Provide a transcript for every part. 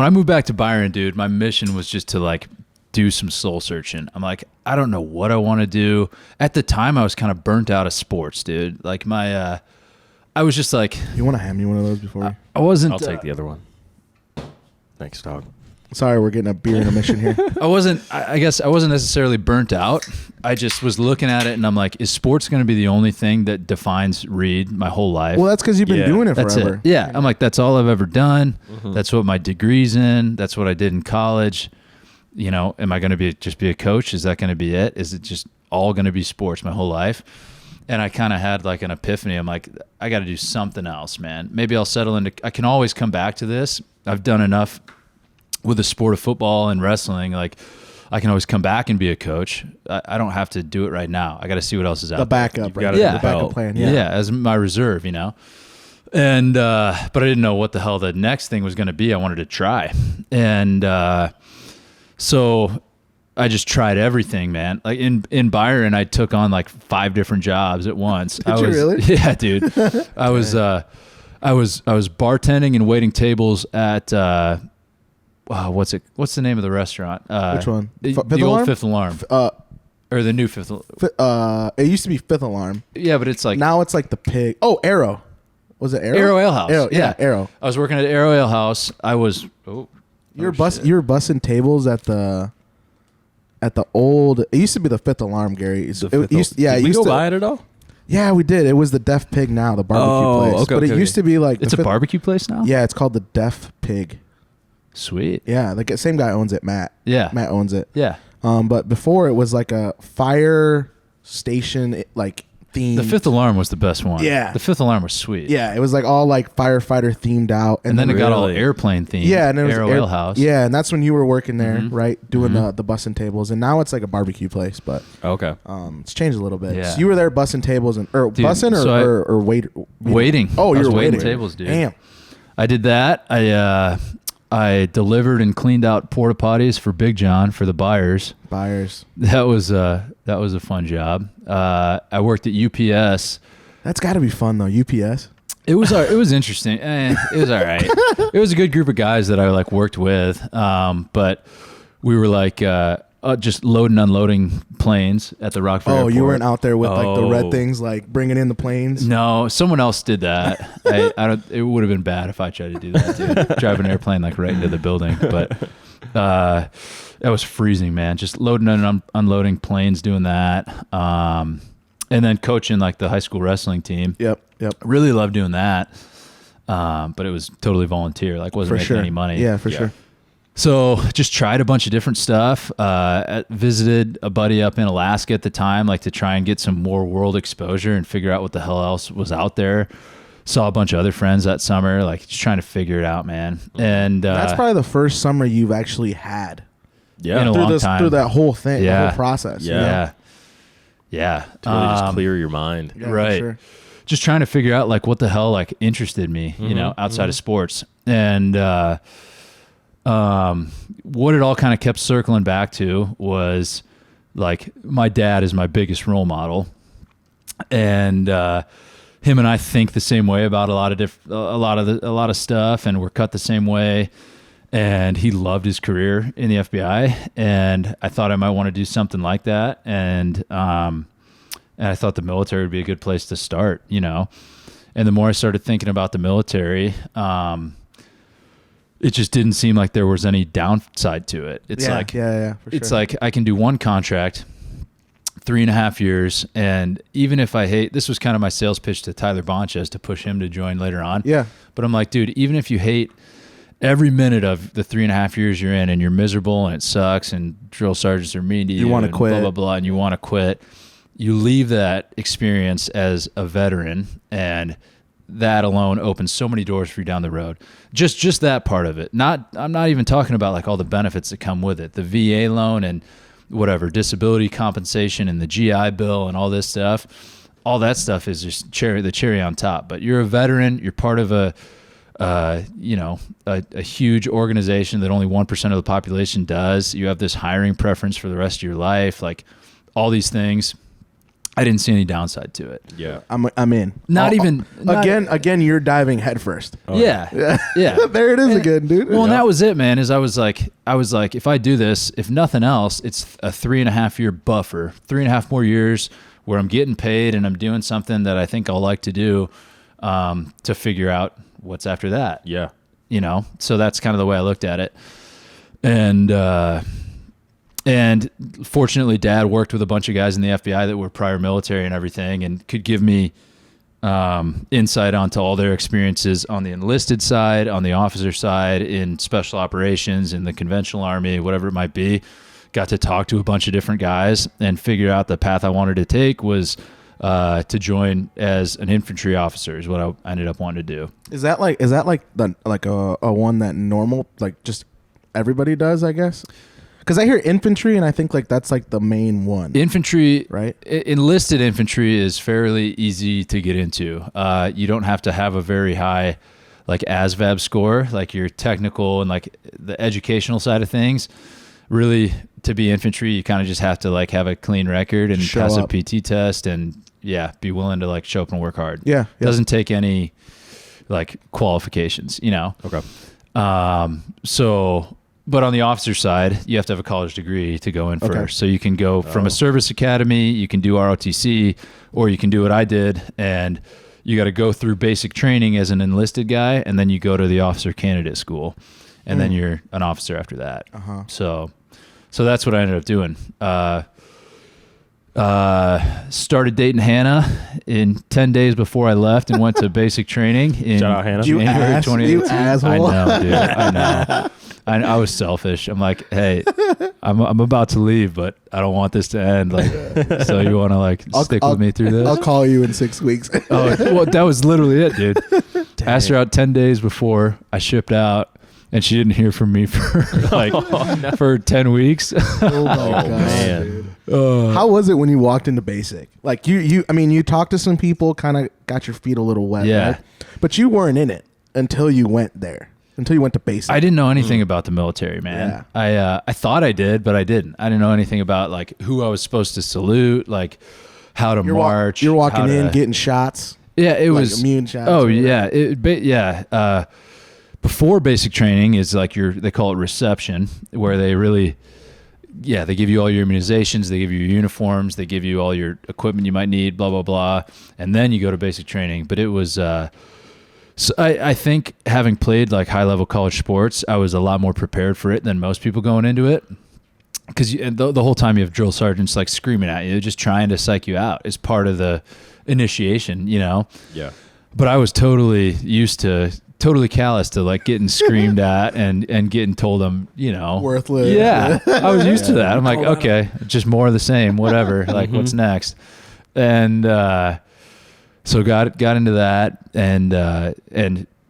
when I moved back to Byron, dude, my mission was just to like do some soul searching. I'm like, I don't know what I want to do. At the time, I was kind of burnt out of sports, dude. Like I was just like, You want to hand me one of those before? I wasn't. I'll take the other one. Thanks, dog. Sorry, we're getting a beer intermission here. I guess I wasn't necessarily burnt out. I just was looking at it and I'm like, is sports going to be the only thing that defines Reid my whole life? Well, that's because you've been doing it That's forever. it. Yeah. I'm like, that's all I've ever done. That's what my degree's in. That's what I did in college. You know, am I going to just be a coach? Is that going to be it? Is it just all going to be sports my whole life? And I kind of had like an epiphany. I'm like, I got to do something else, man. Maybe I'll settle into, I can always come back to this. I've done enough with the sport of football and wrestling. Like I can always come back and be a coach. I don't have to do it right now. I got to see what else is out The there. backup, You've right? got The it. backup plan. Yeah, as my reserve, you know. And but I didn't know what the hell the next thing was going to be. I wanted to try. And so I just tried everything, man. Like in Byron, I took on like 5 different jobs at once. Did you really? Yeah, dude. I was bartending and waiting tables at what's the name of the restaurant? Which one? The Fifth old Alarm? Fifth Alarm. Or the new Fifth Alarm. It used to be Fifth Alarm. Yeah, but it's like Now it's like the pig. Oh, Arrow. Was it Arrow? Arrow Ale House. Arrow, yeah, Arrow. I was working at Arrow Ale House. I was You were bussing tables at the old. It used to be the Fifth Alarm, Gary. Did we go by it at all? Yeah, we did. It was the Deaf Pig now, the barbecue place. Okay, but okay, it used to be like It's a barbecue place now? Yeah, it's called the Deaf Pig. Sweet. Yeah, like same guy owns it, Matt. Yeah. Matt owns it. Yeah. But before it was like a fire station like theme. The Fifth Alarm was the best one. Yeah. The Fifth Alarm was sweet. Yeah, it was like all like firefighter themed out, And then it got all Really? airplane themed. yeah, and it was Arrow Ale House. Yeah, and that's when you were working there, Mhm. right, doing the bussing tables, and now it's like a barbecue place, but Okay. it's changed a little bit. Yeah. So you were there bussing tables and Dude, bussing so or wait Waiting. Oh, I you was were waiting waiting tables, dude. Damn. I did that. I delivered and cleaned out porta potties for Big John for the buyers. Buyers. That was a fun job. I worked at UPS. That's got to be fun though. UPS. It was interesting. It was all right. It was a good group of guys that I like worked with. But we were like just loading and unloading planes at the Rockford Airport. You weren't out there with like the red things, like bringing in the planes. No, someone else did that. I don't. It would have been bad if I tried to do that, dude. Drive an airplane like right into the building. But that was freezing, man. Just loading and unloading planes, doing that. And then coaching like the high school wrestling team. Yep. Really loved doing that. But it was totally volunteer. Like wasn't making any money. Yeah, for sure. So just tried a bunch of different stuff. Visited a buddy up in Alaska at the time, like to try and get some more world exposure and figure out what the hell else was out there. Saw a bunch of other friends that summer, like just trying to figure it out, man. And That's probably the first summer you've actually had. Yeah. in a long time. Through that whole thing, the Yeah. whole process. Yeah. Yeah. To really just clear your mind. Yeah, for Right. sure. Just trying to figure out like what the hell like interested me, you know, outside of sports. And what it all kind of kept circling back to was like my dad is my biggest role model, and him and I think the same way about a lot of stuff, and we're cut the same way. And he loved his career in the FBI, and I thought I might want to do something like that. And I thought the military would be a good place to start, you know. And the more I started thinking about the military, it just didn't seem like there was any downside to it. It's For it's sure. like I can do one contract, 3.5 years, and even if I hate, this was kind of my sales pitch to Tyler Bonches to push him to join later on. Yeah. But I'm like, dude, even if you hate every minute of the 3.5 years you're in and you're miserable and it sucks and drill sergeants are mean to you, You wanna and quit. blah, blah, blah, and you want to quit, you leave that experience as a veteran, and that alone opens so many doors for you down the road. Just that part of it. I'm not even talking about like all the benefits that come with it. The VA loan and whatever, disability compensation and the GI Bill and all this stuff. All that stuff is just the cherry on top. But you're a veteran, you're part of a huge organization that only 1% of the population does. You have this hiring preference for the rest of your life, like all these things. I didn't see any downside to it. Yeah. I'm in. Again, you're diving headfirst. Yeah. There it is again, dude. Well, and that was it, man. Is I was like, if I do this, if nothing else, it's a 3.5 year buffer, 3.5 more years where I'm getting paid and I'm doing something that I think I'll like to do, to figure out what's after that. Yeah. You know, so that's kind of the way I looked at it. And fortunately, Dad worked with a bunch of guys in the FBI that were prior military and everything, and could give me insight onto all their experiences on the enlisted side, on the officer side, in special operations, in the conventional Army, whatever it might be. Got to talk to a bunch of different guys and figure out the path I wanted to take was to join as an infantry officer is what I ended up wanting to do. Is that like a one that normal, like just everybody does, I guess? Because I hear infantry, and I think like that's like the main one. Infantry, right? Enlisted infantry is fairly easy to get into. You don't have to have a very high, like ASVAB score, like your technical and like the educational side of things. Really, to be infantry, you kind of just have to like have a clean record and pass a PT test, and be willing to like show up and work hard. Yeah. Doesn't take any like qualifications, you know. Okay. But on the officer side, you have to have a college degree to go in first. Okay. So you can go from a service academy, you can do ROTC, or you can do what I did, and you got to go through basic training as an enlisted guy, and then you go to the officer candidate school, and then you're an officer after that. So that's what I ended up doing. Started dating Hannah in 10 days before I left and went to basic training in Shout out, Hannah. January 2018. You asshole. I know, dude. I know. I was selfish. I'm like, hey, I'm about to leave, but I don't want this to end. Like, so you want to like stick with me through this? I'll call you in 6 weeks. Well, that was literally it, dude. Asked her out 10 days before I shipped out, and she didn't hear from me for like for 10 weeks. Oh my god, man. Dude. How was it when you walked into basic? Like you talked to some people, kind of got your feet a little wet, right? But you weren't in it until you went there. Until you went to basic. I didn't know anything about the military, man. Yeah. I thought I did, but I didn't. I didn't know anything about like who I was supposed to salute, like how to march. You're walking in, getting shots. Yeah, it like was immune shots. Oh yeah, before basic training is like they call it reception, where they really, they give you all your immunizations, they give you your uniforms, they give you all your equipment you might need, blah blah blah, and then you go to basic training. But it was. So I think having played like high level college sports, I was a lot more prepared for it than most people going into it. Because the whole time you have drill sergeants like screaming at you, just trying to psych you out as part of the initiation, you know? Yeah. But I was totally callous to like getting screamed at and getting told I'm, worthless. Yeah. I was used to that. I'm like, okay, just more of the same, whatever. Like what's next? And, so got into that, and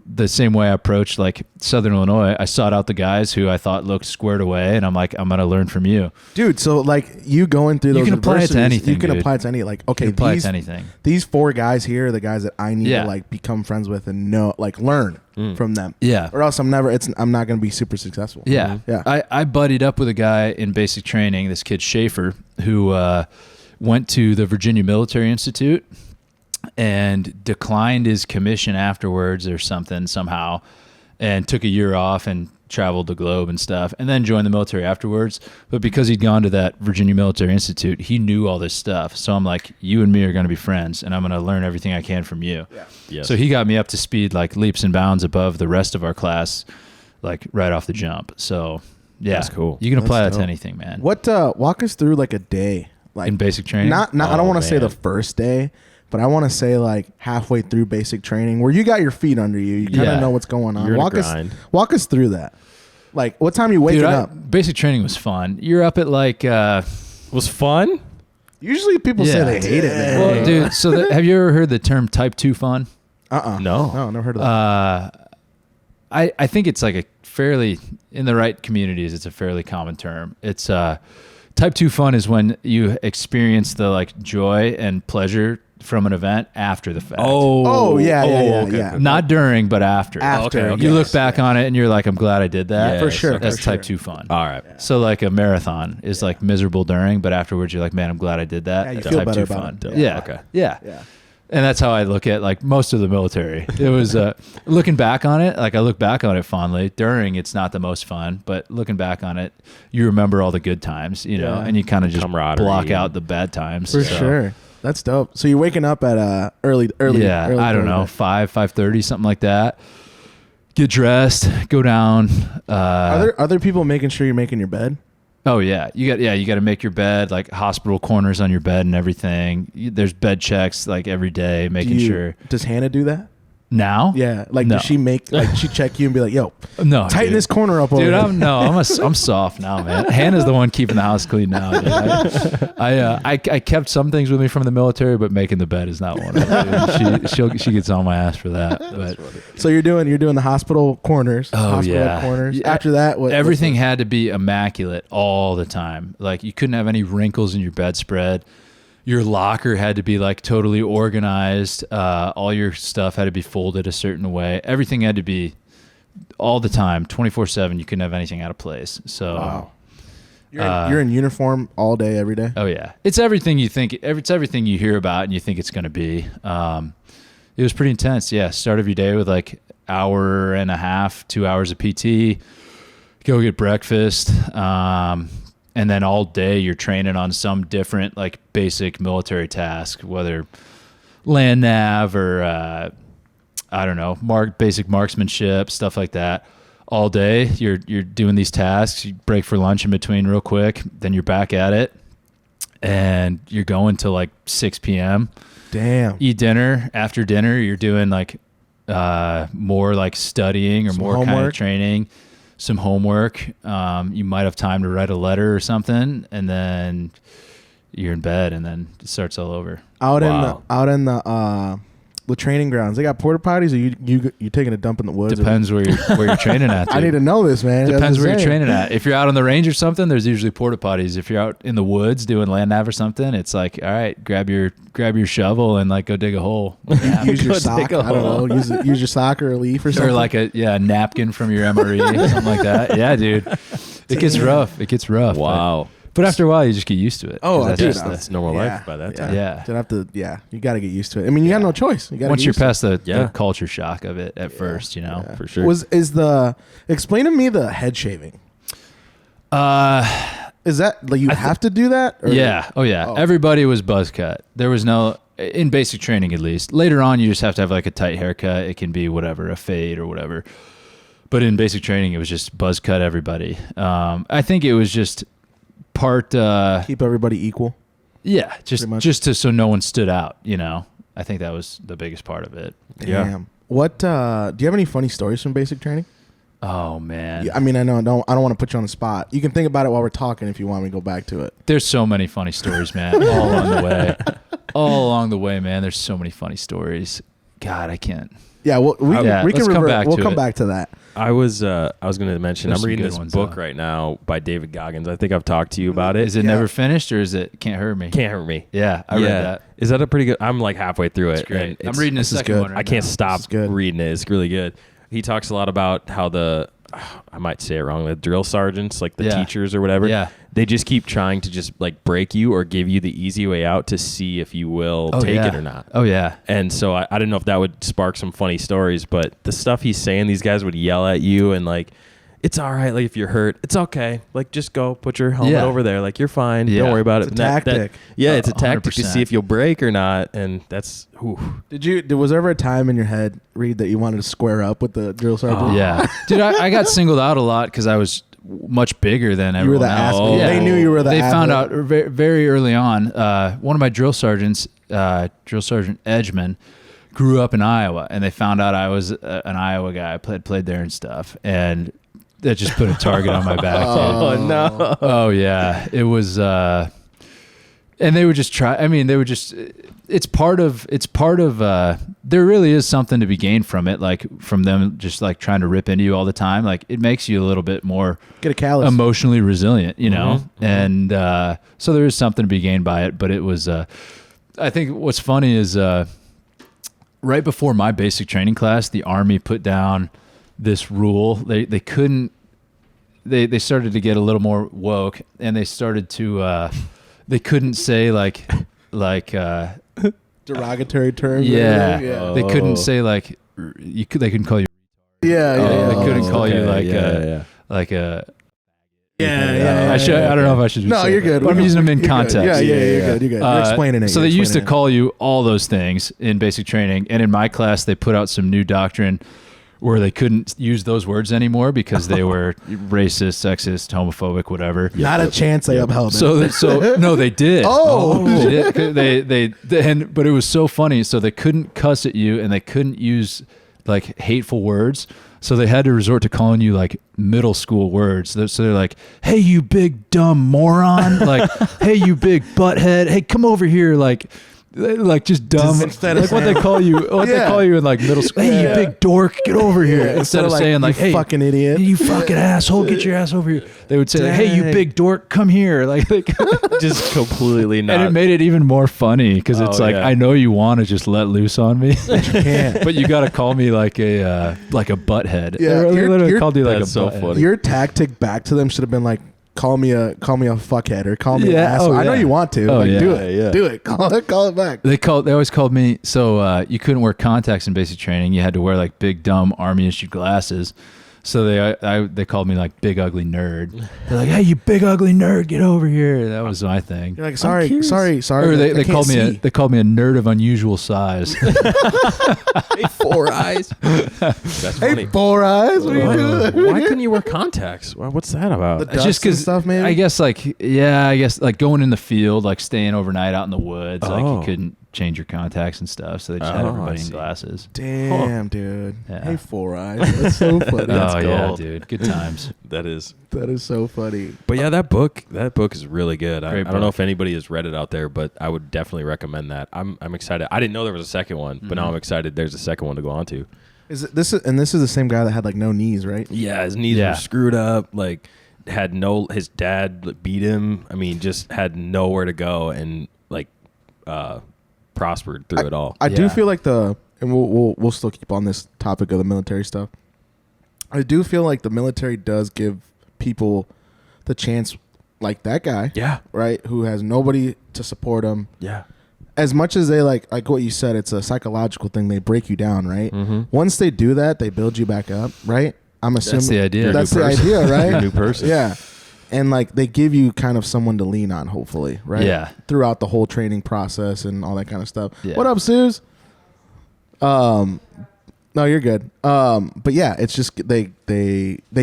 the same way I approached like Southern Illinois, I sought out the guys who I thought looked squared away, and I'm like, I'm gonna learn from you, dude. So like you going through those, you can apply it to anything. You can apply it to any like okay, apply it to anything. These 4 guys here are the guys that I need to like become friends with and know, like learn from them. Yeah, or else I'm not gonna be super successful. Yeah, yeah. I buddied up with a guy in basic training, this kid Schaefer, who went to the Virginia Military Institute and declined his commission afterwards or something somehow, and took a year off and traveled the globe and stuff, and then joined the military afterwards. But because he'd gone to that Virginia Military Institute, he knew all this stuff. So I'm like, you and me are going to be friends, and I'm going to learn everything I can from you. Yeah. Yes. So he got me up to speed, like leaps and bounds above the rest of our class, like right off the jump. So yeah, that's cool. You can apply that to anything, man. What walk us through like a day, like in basic training? Not I don't want to say the first day, but I want to say like halfway through basic training where you got your feet under you. You kind of know what's going on. You're Walk us through that. Like what time you waking up? Basic training was fun. You're up at like was fun? Usually people say they hate it, man. Well, dude, so have you ever heard the term type 2 fun? No, never heard of that. I think it's like a fairly, in the right communities, it's a fairly common term. It's type 2 fun is when you experience the like joy and pleasure from an event after the fact. Yeah. Not during, but after. After, You look back on it and you're like, I'm glad I did that. Yeah, For sure. That's for type sure. 2 fun. All right. So like a marathon is like miserable during, but afterwards you're like, man, I'm glad I did that. Yeah, you That's feel type better 2 about fun. it. Yeah. Okay. Yeah. Yeah. And that's how I look at like most of the military. It was looking back on it, like I look back on it fondly. During, it's not the most fun, but looking back on it, you remember all the good times, you know, Yeah. and you kind of just Camaraderie block out the bad times. For So, sure. That's dope. So you're waking up at early. Yeah, early I don't know, 5:30, something like that. Get dressed, go down. Are there other people making sure you're making your bed? Oh yeah, you got to make your bed, like hospital corners on your bed and everything. There's bed checks like every day, making sure. Does Hannah do that? Now? Yeah. Like, No. does she she check you and be like, yo, No, tighten dude. this corner up over Dude, there. I'm soft now, man. Hannah's the one keeping the house clean now. Dude. I kept some things with me from the military, but making the bed is not one of them. Dude. She gets on my ass for that. But So you're doing the hospital corners. Oh, hospital yeah. corners. Yeah. After that, everything had to be immaculate all the time. Like you couldn't have any wrinkles in your bedspread. Your locker had to be like totally organized. All your stuff had to be folded a certain way. Everything had to be all the time, 24/7. You couldn't have anything out of place. So, Wow. You're in uniform all day, every day. oh yeah, it's everything you think. It's everything you hear about and you think it's going to be. It was pretty intense. Yeah, start of your day with like hour and a half, 2 hours of PT. Go get breakfast. And then all day you're training on some different like basic military task, whether land nav or I don't know, basic marksmanship, stuff like that. All day you're doing these tasks. You break for lunch in between real quick, then you're back at it, and you're going till like 6 p.m. Damn. Eat dinner. After dinner, you're doing like more like studying or Some more kind homework? of training. Some homework. You might have time to write a letter or something, and then you're in bed, and then it starts all over. Out in the training grounds, they got porta potties, or you taking a dump in the woods? Depends where you're training at. Dude. I need to know this, man. Depends where you're saying. training at. If you're out on the range or something, there's usually porta potties. If you're out in the woods doing land nav or something, it's like, all right, grab your shovel and like go dig a hole. Use your Go sock. dig a I don't hole. know. Use your sock or a leaf or something. Or like a napkin from your MRE, something like that. Yeah, dude. It gets rough. It gets rough. Wow. But after a while, you just get used to it. Oh, 'Cause that's dude, just That's normal life by that time. Yeah. You'd have to. Yeah, you got to get used to it. I mean, you got no choice. You got once you're past the Yeah. culture shock of it at first, you know. Yeah. For sure. Explain to me the head shaving. Is that like you have to do that? Or? Yeah. Oh, yeah. Oh. Everybody was buzz cut. There was no, in basic training at least. Later on, you just have to have like a tight haircut. It can be whatever, a fade or whatever. But in basic training, it was just buzz cut everybody. I think it was just part, Keep everybody equal. yeah, Pretty much. just to so no one stood out, you know. I think that was the biggest part of it. Yeah. Damn. What? Do you have any funny stories from basic training? Oh man, Yeah, I mean, I know. I don't want to put you on the spot. You can think about it while we're talking if you want me to go back to it. there's so many funny stories, man. All along the way, all along the way, man. There's so many funny stories. God, I can't. Yeah, well, we can let's come revert. back We'll to come it. back to that. I was going to mention, There's I'm some reading good this ones, book though. right now by David Goggins. I think I've talked to you about it. Is it Yeah. never finished or is it Can't Hurt Me? Can't Hurt Me. Yeah, I read that. Is that a pretty good? I'm like halfway through it. It's great. and I'm reading the this is second good. one. Right I can't now. stop It's good. reading it. It's really good. He talks a lot about how I might say it wrong, the drill sergeants, like the Yeah. teachers or whatever, Yeah. they just keep trying to just like break you or give you the easy way out to see if you will take yeah. it or not. Oh yeah. And so I didn't know if that would spark some funny stories, but the stuff he's saying, these guys would yell at you and like, it's all right. Like if you're hurt, it's okay. Like just go put your helmet Yeah. over there. Like you're fine. Yeah. Don't worry about It's it. a And tactic. yeah, it's a tactic to 100%. see if you'll break or not. And that's, whew. Was there ever a time in your head, Reid, that you wanted to square up with the drill sergeant? Yeah, dude, I got singled out a lot because I was much bigger than You were everyone the else. athlete. Yeah. They knew you were the They found athlete. out very early on. One of my drill sergeants, Drill Sergeant Edgman, grew up in Iowa, and they found out I was an Iowa guy. I played there and stuff, and that just put a target on my back. Dude. Oh, no. Oh yeah, it was. And they would just try. I mean, they would just. It's part of. There really is something to be gained from it, like from them just like trying to rip into you all the time. Like it makes you a little bit more Get a callus. emotionally resilient, you know. Mhm, mhm. And so there is something to be gained by it. But it was. I think what's funny is right before my basic training class, the Army put down this rule. They couldn't. They started to get a little more woke, and they started to. They couldn't say like derogatory terms. Yeah, yeah. They couldn't say like they couldn't call you. Yeah, They couldn't call you like like a. I don't know if I should. No, you're good. I'm using them in context. Yeah, you're good. You're good. You're explaining it. So they used to call you all those things in basic training, and in my class, they put out some new doctrine where they couldn't use those words anymore because they were racist, sexist, homophobic, whatever. Not a chance they upheld it. So no, they did. Oh, they did. But it was so funny. So they couldn't cuss at you, and they couldn't use like hateful words. So they had to resort to calling you like middle school words. So they're like, "Hey, you big dumb moron!" Like, "Hey, you big butthead! Hey, come over here!" Like just dumb. Instead of like what they call you, they call you in like middle school. Hey, you big dork, get over here! Instead of saying like, "Hey, fucking idiot, you fucking asshole, get your ass over here," they would say, like, "Hey, you big dork, come here!" Like just completely not. And it made it even more funny because it's like, I know you want to just let loose on me, but you can't. But you got to call me like a butthead. Yeah, they literally called you like a so butthead. funny. Your tactic back to them should have been like, call me a fuckhead or call me an asshole. I know you want to. Do it. Call it back. They always called me. So you couldn't wear contacts in basic training. You had to wear like big dumb Army issued glasses. So they called me like big ugly nerd. They're like, "Hey, you big ugly nerd, get over here." That was my thing. You're like, sorry. Or they called me a nerd of unusual size. Hey, 4 eyes. That's funny. Hey, 4 eyes. What are you doing? Why couldn't you wear contacts? What's that about? The dust Just because stuff, maybe. I guess like going in the field, like staying overnight out in the woods, like you couldn't change your contacts and stuff, so they just had everybody in glasses. Damn, dude. Yeah. Hey, 4 eyes. That's so funny. Oh yeah, gold. dude, good times. That is so funny. But yeah, that book is really good. I Great don't know book. if anybody has read it out there, but I would definitely recommend that. I'm excited. I didn't know there was a second one, but now I'm excited there's a second one to go on to. This is the same guy that had like no knees, right? Yeah, his knees were screwed up, like his dad beat him. I mean, just had nowhere to go and like prospered through it all. I do feel like and we'll still keep on this topic of the military stuff. I do feel like the military does give people the chance, like that guy, right, who has nobody to support him. Yeah. As much as they like what you said, it's a psychological thing. They break you down, right? Mm-hmm. Once they do that, they build you back up, right? I'm assuming That's the idea. That's the idea, right? You're a new person. Yeah. And like they give you kind of someone to lean on, hopefully, right? Yeah. Throughout the whole training process and all that kind of stuff. Yeah. What up, Suze? No, you're good. But yeah, it's just they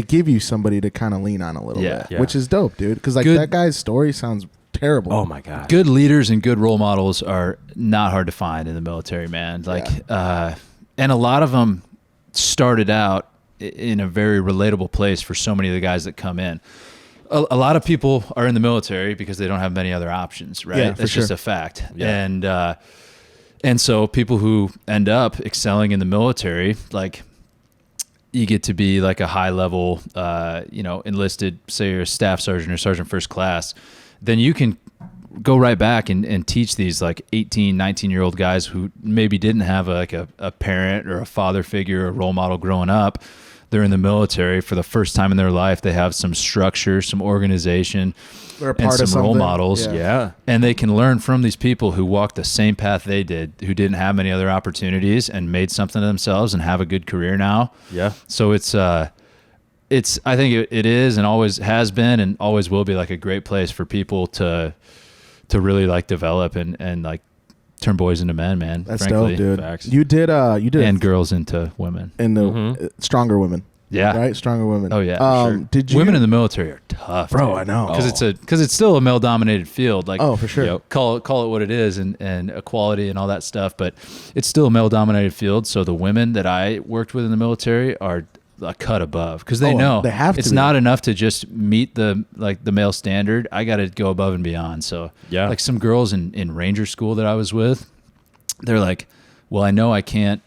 give you somebody to kind of lean on a little bit, which is dope, dude. Because like that guy's story sounds terrible. Oh my god. Good leaders and good role models are not hard to find in the military, man. Like, and a lot of them started out in a very relatable place for so many of the guys that come in. A lot of people are in the military because they don't have many other options, right? Yeah, That's just a fact. Yeah. And so people who end up excelling in the military, like you get to be like a high level, enlisted, say you're a staff sergeant or sergeant first class, then you can go right back and teach these like 18, 19-year-old guys who maybe didn't have a parent or a father figure or a role model growing up. They're in the military for the first time in their life. They have some structure, some organization, They're a and part of some role something. models. Yeah. And they can learn from these people who walked the same path they did, who didn't have many other opportunities and made something of themselves and have a good career now. Yeah. So I think it is and always has been and always will be like a great place for people to really like develop and like turn boys into men, man. That's frankly. dope, dude. Facts. You did And girls into women. Stronger women. Yeah. Right? Stronger women. Oh, yeah. For sure. Did you Women in the military are tough. Bro, dude. I know. Because it's still a male dominated field. Like, for sure. Call it what it is and equality and all that stuff, but it's still a male dominated field. So the women that I worked with in the military are a cut above because they know they have to it's be. not enough to just meet the male standard. I got to go above and beyond. So like some girls in Ranger school that I was with, they're like, well, I know I can't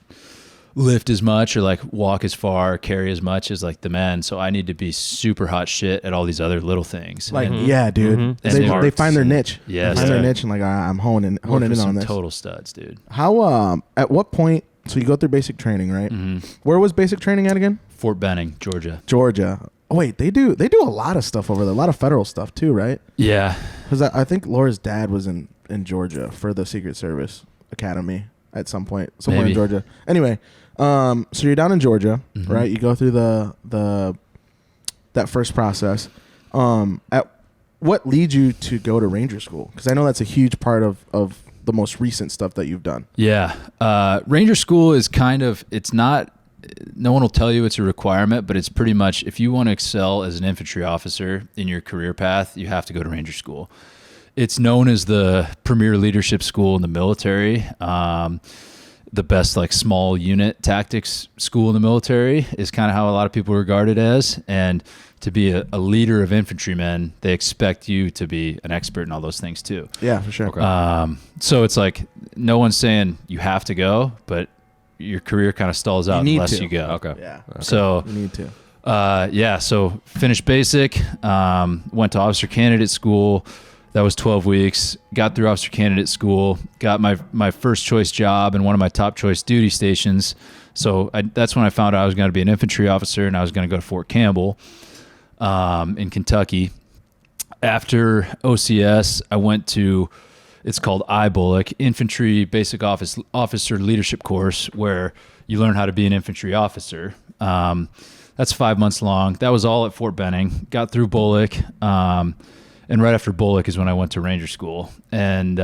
lift as much or like walk as far, or carry as much as like the men. So I need to be super hot shit at all these other little things. Like, And yeah, dude. And They find their niche. Yes. They find their niche and like, I'm honing work in with on some this. total studs, dude. How, at what point, so you go through basic training, right? Where was basic training at again? Fort Benning, Georgia. Oh, wait, they do a lot of stuff over there, a lot of federal stuff too, right? Yeah. Because I think Laura's dad was in Georgia for the Secret Service Academy at some point, somewhere in Georgia. Anyway, so you're down in Georgia, right? You go through that first process. At what leads you to go to Ranger School? Because I know that's a huge part of the most recent stuff that you've done. Yeah. Ranger School is it's not, no one will tell you it's a requirement, but it's pretty much, if you want to excel as an infantry officer in your career path, you have to go to Ranger School. It's known as the premier leadership school in the military. The best like small unit tactics school in the military is kind of how a lot of people regard it as. And to be a leader of infantrymen, they expect you to be an expert in all those things too. Yeah, for sure. Okay. So it's like, no one's saying you have to go, but your career kind of stalls out unless you go. Okay. Yeah. Okay. So you need to. So finished basic, went to officer candidate school. That was 12 weeks. Got through officer candidate school. Got my first choice job in one of my top choice duty stations. So that's when I found out I was going to be an infantry officer, and I was going to go to Fort Campbell in Kentucky. After OCS, I went to, it's called IBULLOC, Infantry Basic Officer Leadership Course, where you learn how to be an infantry officer. That's 5 months long. That was all at Fort Benning. Got through BULLOC. And right after BULLOC is when I went to Ranger School. And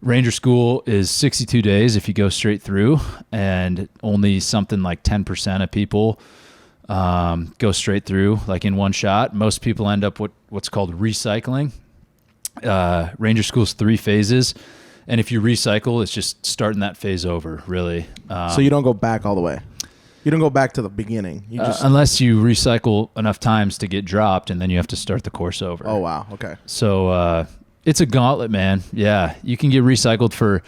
Ranger School is 62 days if you go straight through, and only something like 10% of people go straight through, like in one shot. Most people end up with what's called recycling. Ranger School's 3 phases, and if you recycle, it's just starting that phase over, really. So you don't go back all the way. You don't go back to the beginning. You just unless you recycle enough times to get dropped, and then you have to start the course over. Oh, wow. Okay. So it's a gauntlet, man. Yeah, you can get recycled for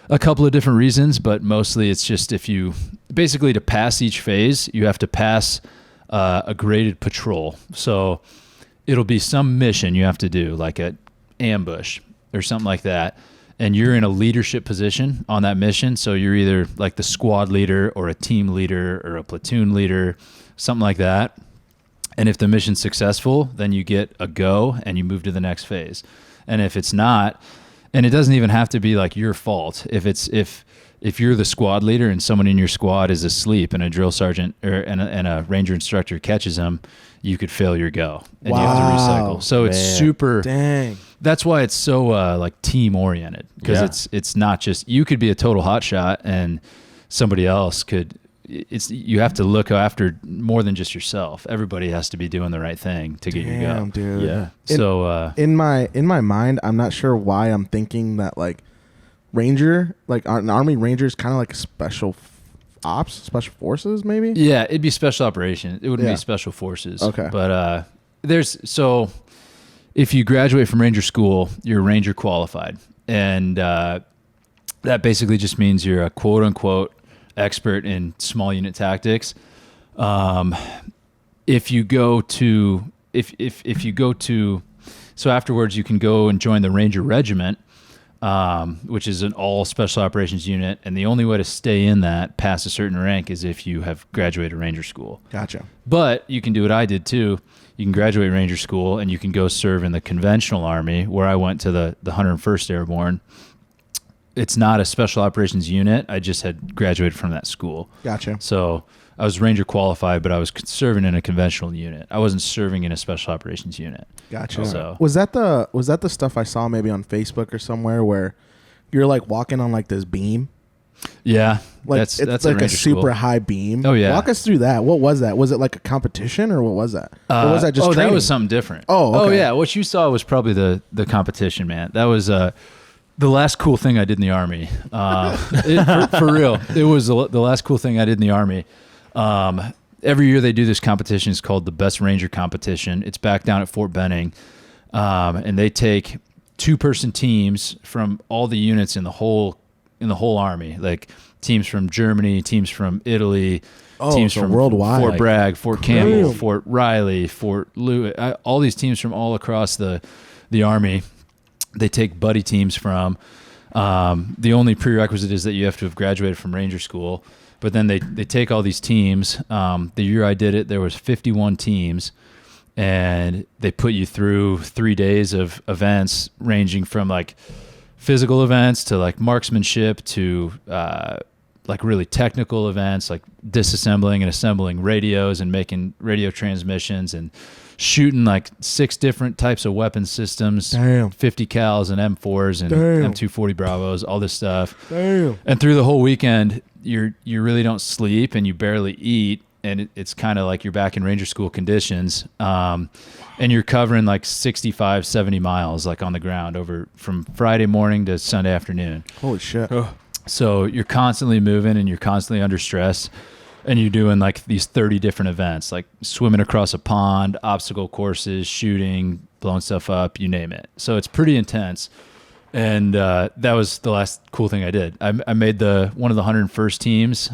a couple of different reasons, but mostly it's just basically to pass each phase, you have to pass a graded patrol. So it'll be some mission you have to do, like an ambush or something like that. And you're in a leadership position on that mission. So you're either like the squad leader or a team leader or a platoon leader, something like that. And if the mission's successful, then you get a go and you move to the next phase. And if it's not, and it doesn't even have to be like your fault. If you're the squad leader and someone in your squad is asleep and a drill sergeant and a ranger instructor catches them, you could fail your go and you have to recycle. So it's super. Dang. That's why it's so like team oriented, because it's not just, you could be a total hotshot and somebody else could. You have to look after more than just yourself. Everybody has to be doing the right thing to get your go. Damn, dude. Yeah. So in my mind, I'm not sure why I'm thinking that like Ranger, like an Army Ranger is kind of like a special ops, special forces, maybe. Yeah, it'd be special operations. It wouldn't be special forces. Okay. But if you graduate from Ranger School, you're Ranger qualified, and that basically just means you're a quote unquote expert in small unit tactics. If you go to so afterwards you can go and join the Ranger Regiment, which is an all special operations unit, and the only way to stay in that past a certain rank is if you have graduated Ranger School. Gotcha. But you can do what I did too. You can graduate Ranger School and you can go serve in the conventional Army, where I went to the 101st Airborne. It's not a special operations unit. I just had graduated from that school. Gotcha. So I was Ranger qualified, but I was serving in a conventional unit. I wasn't serving in a special operations unit. Gotcha. So was that the stuff I saw maybe on Facebook or somewhere where you're like walking on like this beam? Yeah, like that's like a Ranger super School. high beam. Oh yeah. Walk us through that. What was that? Was it like a competition or what was that? Or was that just training? That was something different. Oh, okay. Oh yeah. What you saw was probably the competition, man. That was the last cool thing I did in the Army. For real. It was the last cool thing I did in the Army. Every year they do this competition. It's called the Best Ranger Competition. It's back down at Fort Benning. And they take 2-person teams from all the units in the whole in the whole Army, like teams from Germany, teams from Italy, teams so from worldwide. Fort Bragg, Fort Campbell, Damn. Fort Riley, Fort Lewis, all these teams from all across the Army. They take buddy teams from. The only prerequisite is that you have to have graduated from Ranger School. But then they take all these teams. The year I did it, there was 51 teams, and they put you through 3 days of events ranging from like physical events to like marksmanship to like really technical events like disassembling and assembling radios and making radio transmissions and shooting like 6 different types of weapon systems, 50 cals and M4s and M240 Bravos, all this stuff. And through the whole weekend, you really don't sleep and you barely eat, and it's kind of like you're back in Ranger School conditions, and you're covering like 65, 70 miles like on the ground over from Friday morning to Sunday afternoon. Holy shit. So you're constantly moving and you're constantly under stress, and you're doing like these 30 different events, like swimming across a pond, obstacle courses, shooting, blowing stuff up, you name it. So it's pretty intense. And that was the last cool thing I did. I made one of the 101st teams,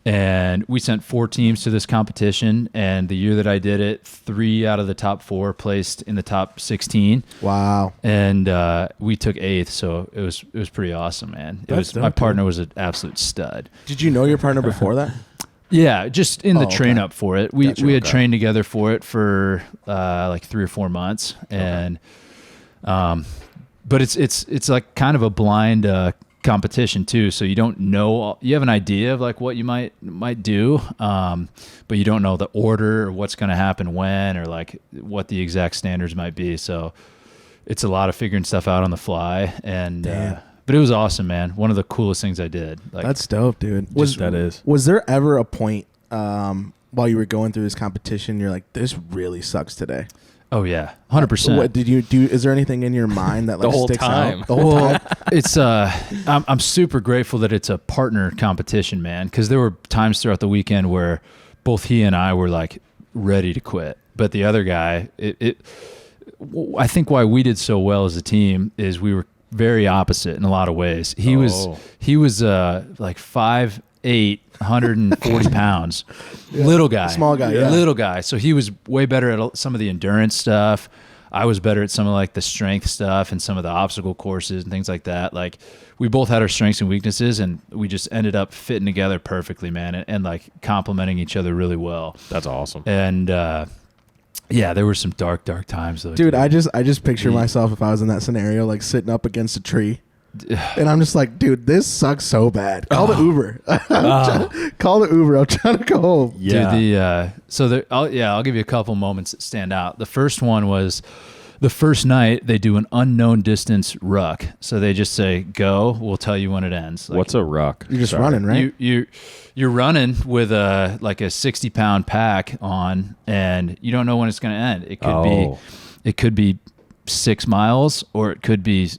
and we sent 4 teams to this competition. And the year that I did it, 3 out of the top 4 placed in the top 16. Wow! And we took 8th, so it was pretty awesome, man. My partner was an absolute stud. Did you know your partner before that? Yeah, just in the train up for it. We had okay. trained together for it for like 3 or 4 months, and but it's like kind of a blind competition too. So you don't know, you have an idea of like what you might do, but you don't know the order or what's going to happen when, or like what the exact standards might be. So it's a lot of figuring stuff out on the fly, and but it was awesome, man. One of the coolest things I did. Like, that's dope, dude. Was there ever a point while you were going through this competition you're like, this really sucks today? Oh yeah, 100%. What did you do? Is there anything in your mind that like The whole sticks time. out? The whole time. It's I'm super grateful that it's a partner competition, man, because there were times throughout the weekend where both he and I were like ready to quit, but the other guy, I think why we did so well as a team is we were very opposite in a lot of ways. He was like 5'8", 140 pounds, little guy, small guy, little guy. So he was way better at some of the endurance stuff. I was better at some of like the strength stuff and some of the obstacle courses and things like that. Like we both had our strengths and weaknesses, and we just ended up fitting together perfectly, man, and like complementing each other really well. That's awesome. And yeah, there were some dark times though, dude. I just picture myself if I was in that scenario, like sitting up against a tree. And I'm just like, dude, this sucks so bad. Call the Uber. Call the Uber. I'm trying to go home. Yeah. Dude, I'll give you a couple moments that stand out. The first one was the first night they do an unknown distance ruck. So they just say, go, we'll tell you when it ends. Like, what's a ruck? You're just running, right? You're running with a 60-pound pack on, and you don't know when it's going to end. It could be 6 miles, or it could be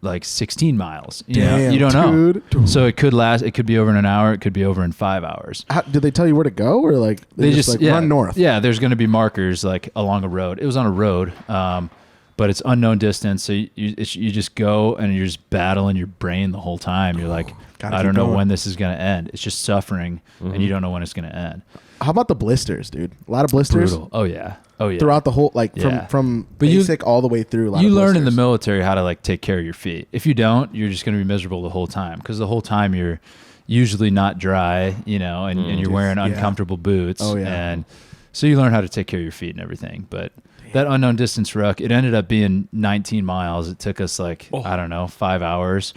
like 16 miles. You don't know. So it could last. It could be over in an hour. It could be over in 5 hours. Did they tell you where to go, or like they just like run north? Yeah, there's going to be markers like along a road. It was on a road, but it's unknown distance. So you just go and you're just battling your brain the whole time. You're like, I don't know when this is going to end. It's just suffering, and you don't know when it's going to end. How about the blisters, dude? A lot of blisters. Brutal. Oh yeah. Throughout the whole, like from basic all the way through. You learn in the military how to like take care of your feet. If you don't, you're just going to be miserable the whole time, because the whole time you're usually not dry, and you're wearing uncomfortable boots. Oh yeah. And so you learn how to take care of your feet and everything. But that unknown distance ruck, it ended up being 19 miles. It took us like, I don't know, 5 hours.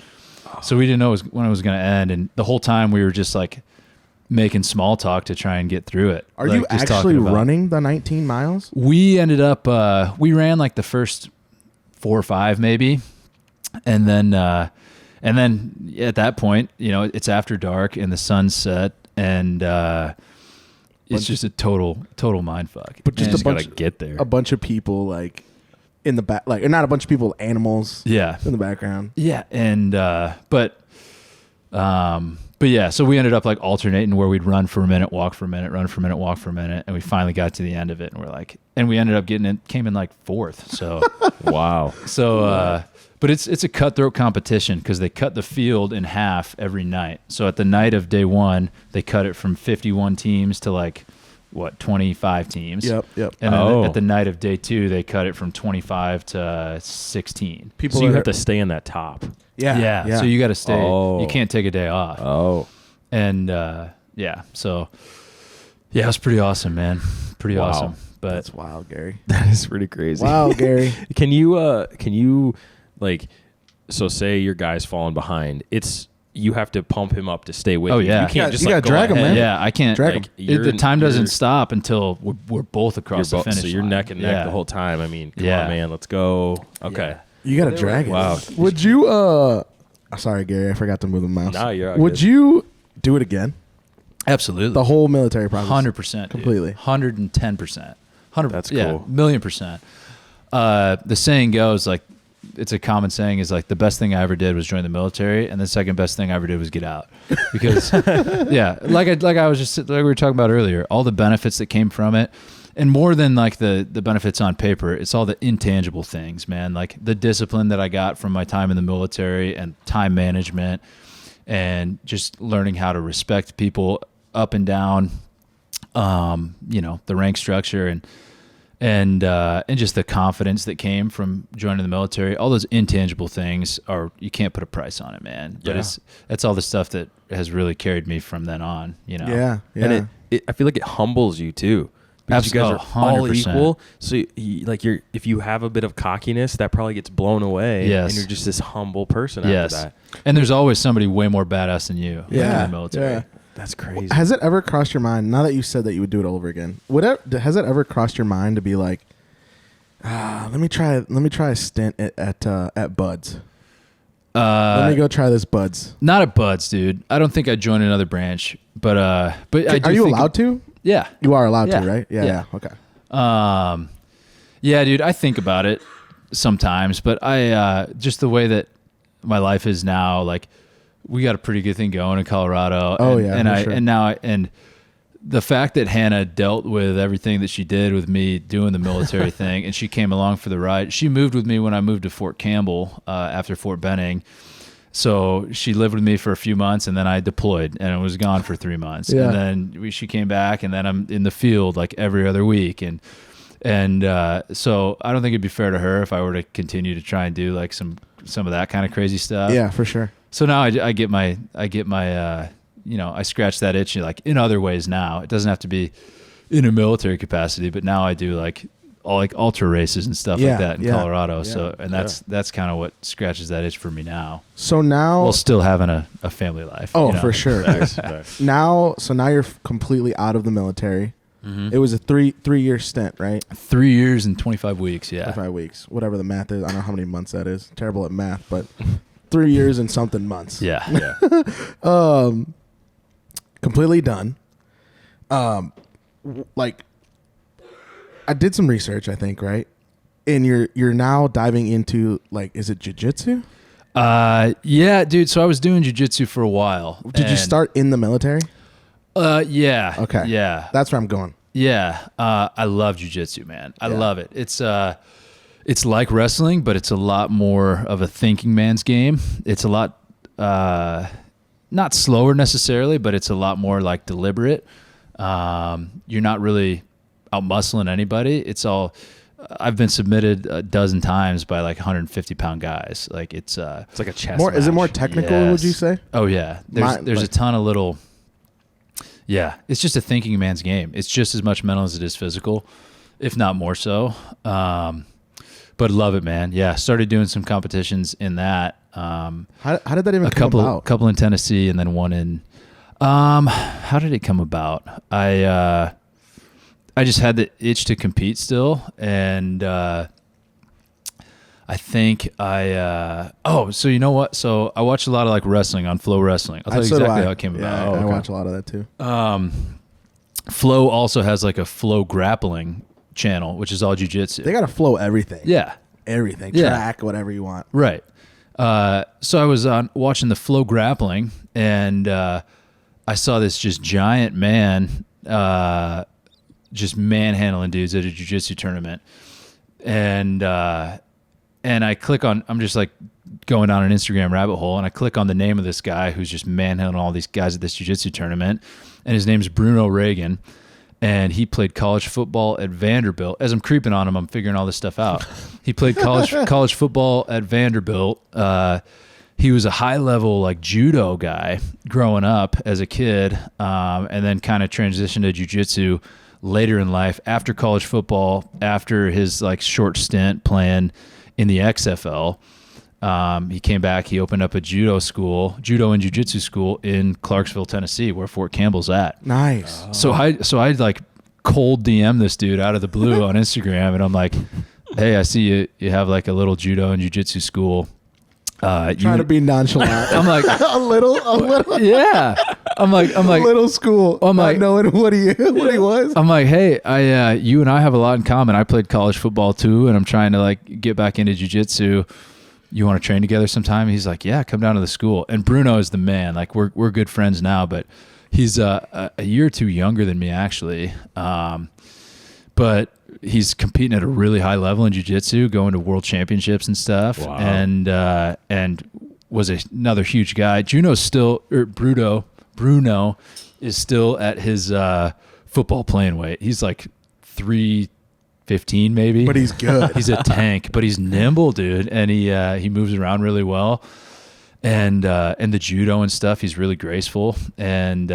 So we didn't know when it was going to end. And the whole time we were just like making small talk to try and get through it. Are you actually running the 19 miles? We ended up, we ran like the first 4 or 5 maybe. And then at that point, it's after dark and the sun's set, and it's just a total mind fuck. But just gotta get there. A bunch of people like in the back, like, or not a bunch of people, animals. Yeah. In the background. Yeah. And, but But yeah, so we ended up like alternating where we'd run for a minute, walk for a minute, run for a minute, walk for a minute, and we finally got to the end of it, and we're like, and we ended up came in like 4th. So Wow. So, but it's a cutthroat competition because they cut the field in half every night. So at the night of day 1, they cut it from 51 teams to like 25 teams. Yep. And then at the night of day 2, they cut it from 25 to 16. So you have to stay in that top. Yeah. So you got to stay. Oh. You can't take a day off. Oh. And yeah, so yeah, it was pretty awesome, man. Pretty Wow. awesome. But That's wild, Gary. That is pretty crazy. Wow, Gary. Can you like, so say your guy's falling behind, you have to pump him up to stay with you. Yeah. You can't just you like gotta drag go him, ahead. man. yeah, I can't. Drag Like, him. the time doesn't stop until we're both across the finish So you're line. neck and neck the whole time. I mean, come Yeah. on, man, let's go. Okay. You got to drag it. Wow. Would you, sorry, Gary, I forgot to move the mouse. No, you're all Would good. you do it again? Absolutely. The whole military process? 100%. Completely. 110%. 100%. That's yeah, cool. 1,000,000%. The saying goes, like, it's a common saying, is like, the best thing I ever did was join the military, and the second best thing I ever did was get out. Because yeah, like we were talking about earlier, all the benefits that came from it, and more than like the benefits on paper, it's all the intangible things, man. Like the discipline that I got from my time in the military and time management, and just learning how to respect people up and down, the rank structure, and just the confidence that came from joining the military. All those intangible things you can't put a price on it, man. But Yeah. that's all the stuff that has really carried me from then on, Yeah. And I feel like it humbles you too. Because you guys are all 100%. equal. So if you have a bit of cockiness, that probably gets blown away. Yes. And you're just this humble person Yes. after that. And there's always somebody way more badass than you in Yeah. the military. Yeah. That's crazy. Has it ever crossed your mind, now that you said that you would do it over again, has it ever crossed your mind to be like, let me try a stint at Buds. Let me go try this Buds. Not at Buds, dude. I don't think I'd join another branch, but I do Are you think- allowed to? Yeah. You are allowed Yeah. to, right? Yeah. Okay. Yeah, dude, I think about it sometimes, but I just the way that my life is now, like, we got a pretty good thing going in Colorado. Oh, and, yeah, and for I sure. and the fact that Hannah dealt with everything that she did with me doing the military thing, and she came along for the ride. She moved with me when I moved to Fort Campbell after Fort Benning. So she lived with me for a few months, and then I deployed, and I was gone for 3 months. Yeah. And then she came back, and then I'm in the field like every other week. And so I don't think it'd be fair to her if I were to continue to try and do like some of that kind of crazy stuff. Yeah, for sure. So now I get my I scratch that itch like in other ways now. It doesn't have to be in a military capacity, but now I do like ultra races and stuff like that in Colorado. Yeah. So, and that's kind of what scratches that itch for me now. So now, While still having a family life. oh, you know? for sure. Now you're completely out of the military. Mhm. It was a 3-year stint, right? 3 years and 25 weeks. Yeah. 5 weeks, whatever the math is. I don't know how many months that is. Terrible at math, but 3 years and something months. Yeah. Completely done. Like, I did some research, I think, right? And you're now diving into, like, is it jiu-jitsu? Yeah, dude. So I was doing jiu-jitsu for a while. Did you and, start in the military? Yeah. Okay. Yeah. That's where I'm going. Yeah. I love jiu-jitsu, man. I Yeah. love it. It's like wrestling, but it's a lot more of a thinking man's game. It's a lot, not slower necessarily, but it's a lot more like deliberate. You're not really out muscling anybody. It's all, I've been submitted a dozen times by like 150-pound guys. Like it's It's like a chess Is it match. more technical, Yes. would you say? Oh yeah. There's a ton of little, yeah, it's just a thinking man's game. It's just as much mental as it is physical, if not more so. But love it, man. Yeah. Started doing some competitions in that. How did that even come about? Couple in Tennessee and then one in, how did it come about? I just had the itch to compete still. And, I think so you know what? So I watch a lot of like wrestling on Flow Wrestling. I'll tell you So do exactly I. how it came Yeah, about. I watch a lot of that too. Flow also has like a Flow grappling channel, which is all jiu-jitsu. They got to flow everything. Yeah. Everything. Yeah. Track, whatever you want. Right. So I was watching the Flow grappling, and I saw this just giant man, just manhandling dudes at a jiu-jitsu tournament. And I click on, I'm just like going down an Instagram rabbit hole, and I click on the name of this guy who's just manhandling all these guys at this jiu-jitsu tournament. And his name's Bruno Reagan. And he played college football at Vanderbilt. As I'm creeping on him, I'm figuring all this stuff out. He played college football at Vanderbilt. He was a high-level like judo guy growing up as a kid, and then kind of transitioned to jiu-jitsu later in life after college football, after his like short stint playing in the XFL. He came back. He opened up a judo and jiu-jitsu school in Clarksville, Tennessee, where Fort Campbell's at. Nice. So I like cold DM this dude out of the blue on Instagram, and I'm like, hey, I see you have like a little judo and jiu-jitsu school. Trying to be nonchalant. I'm like a little. Yeah. I'm like a little school. I'm like knowing what he was. I'm like, hey, you and I have a lot in common. I played college football too, and I'm trying to like get back into jiu-jitsu. You want to train together sometime? He's like, yeah, come down to the school. And Bruno is the man. Like we're good friends now, but he's a year or two younger than me actually. But he's competing at a really high level in jiu-jitsu, going to world championships and stuff. Wow. And was another huge guy. Bruno is still at his football playing weight. He's like 315 maybe. But he's good. He's a tank, but he's nimble, dude. And he moves around really well. And the judo and stuff, he's really graceful. And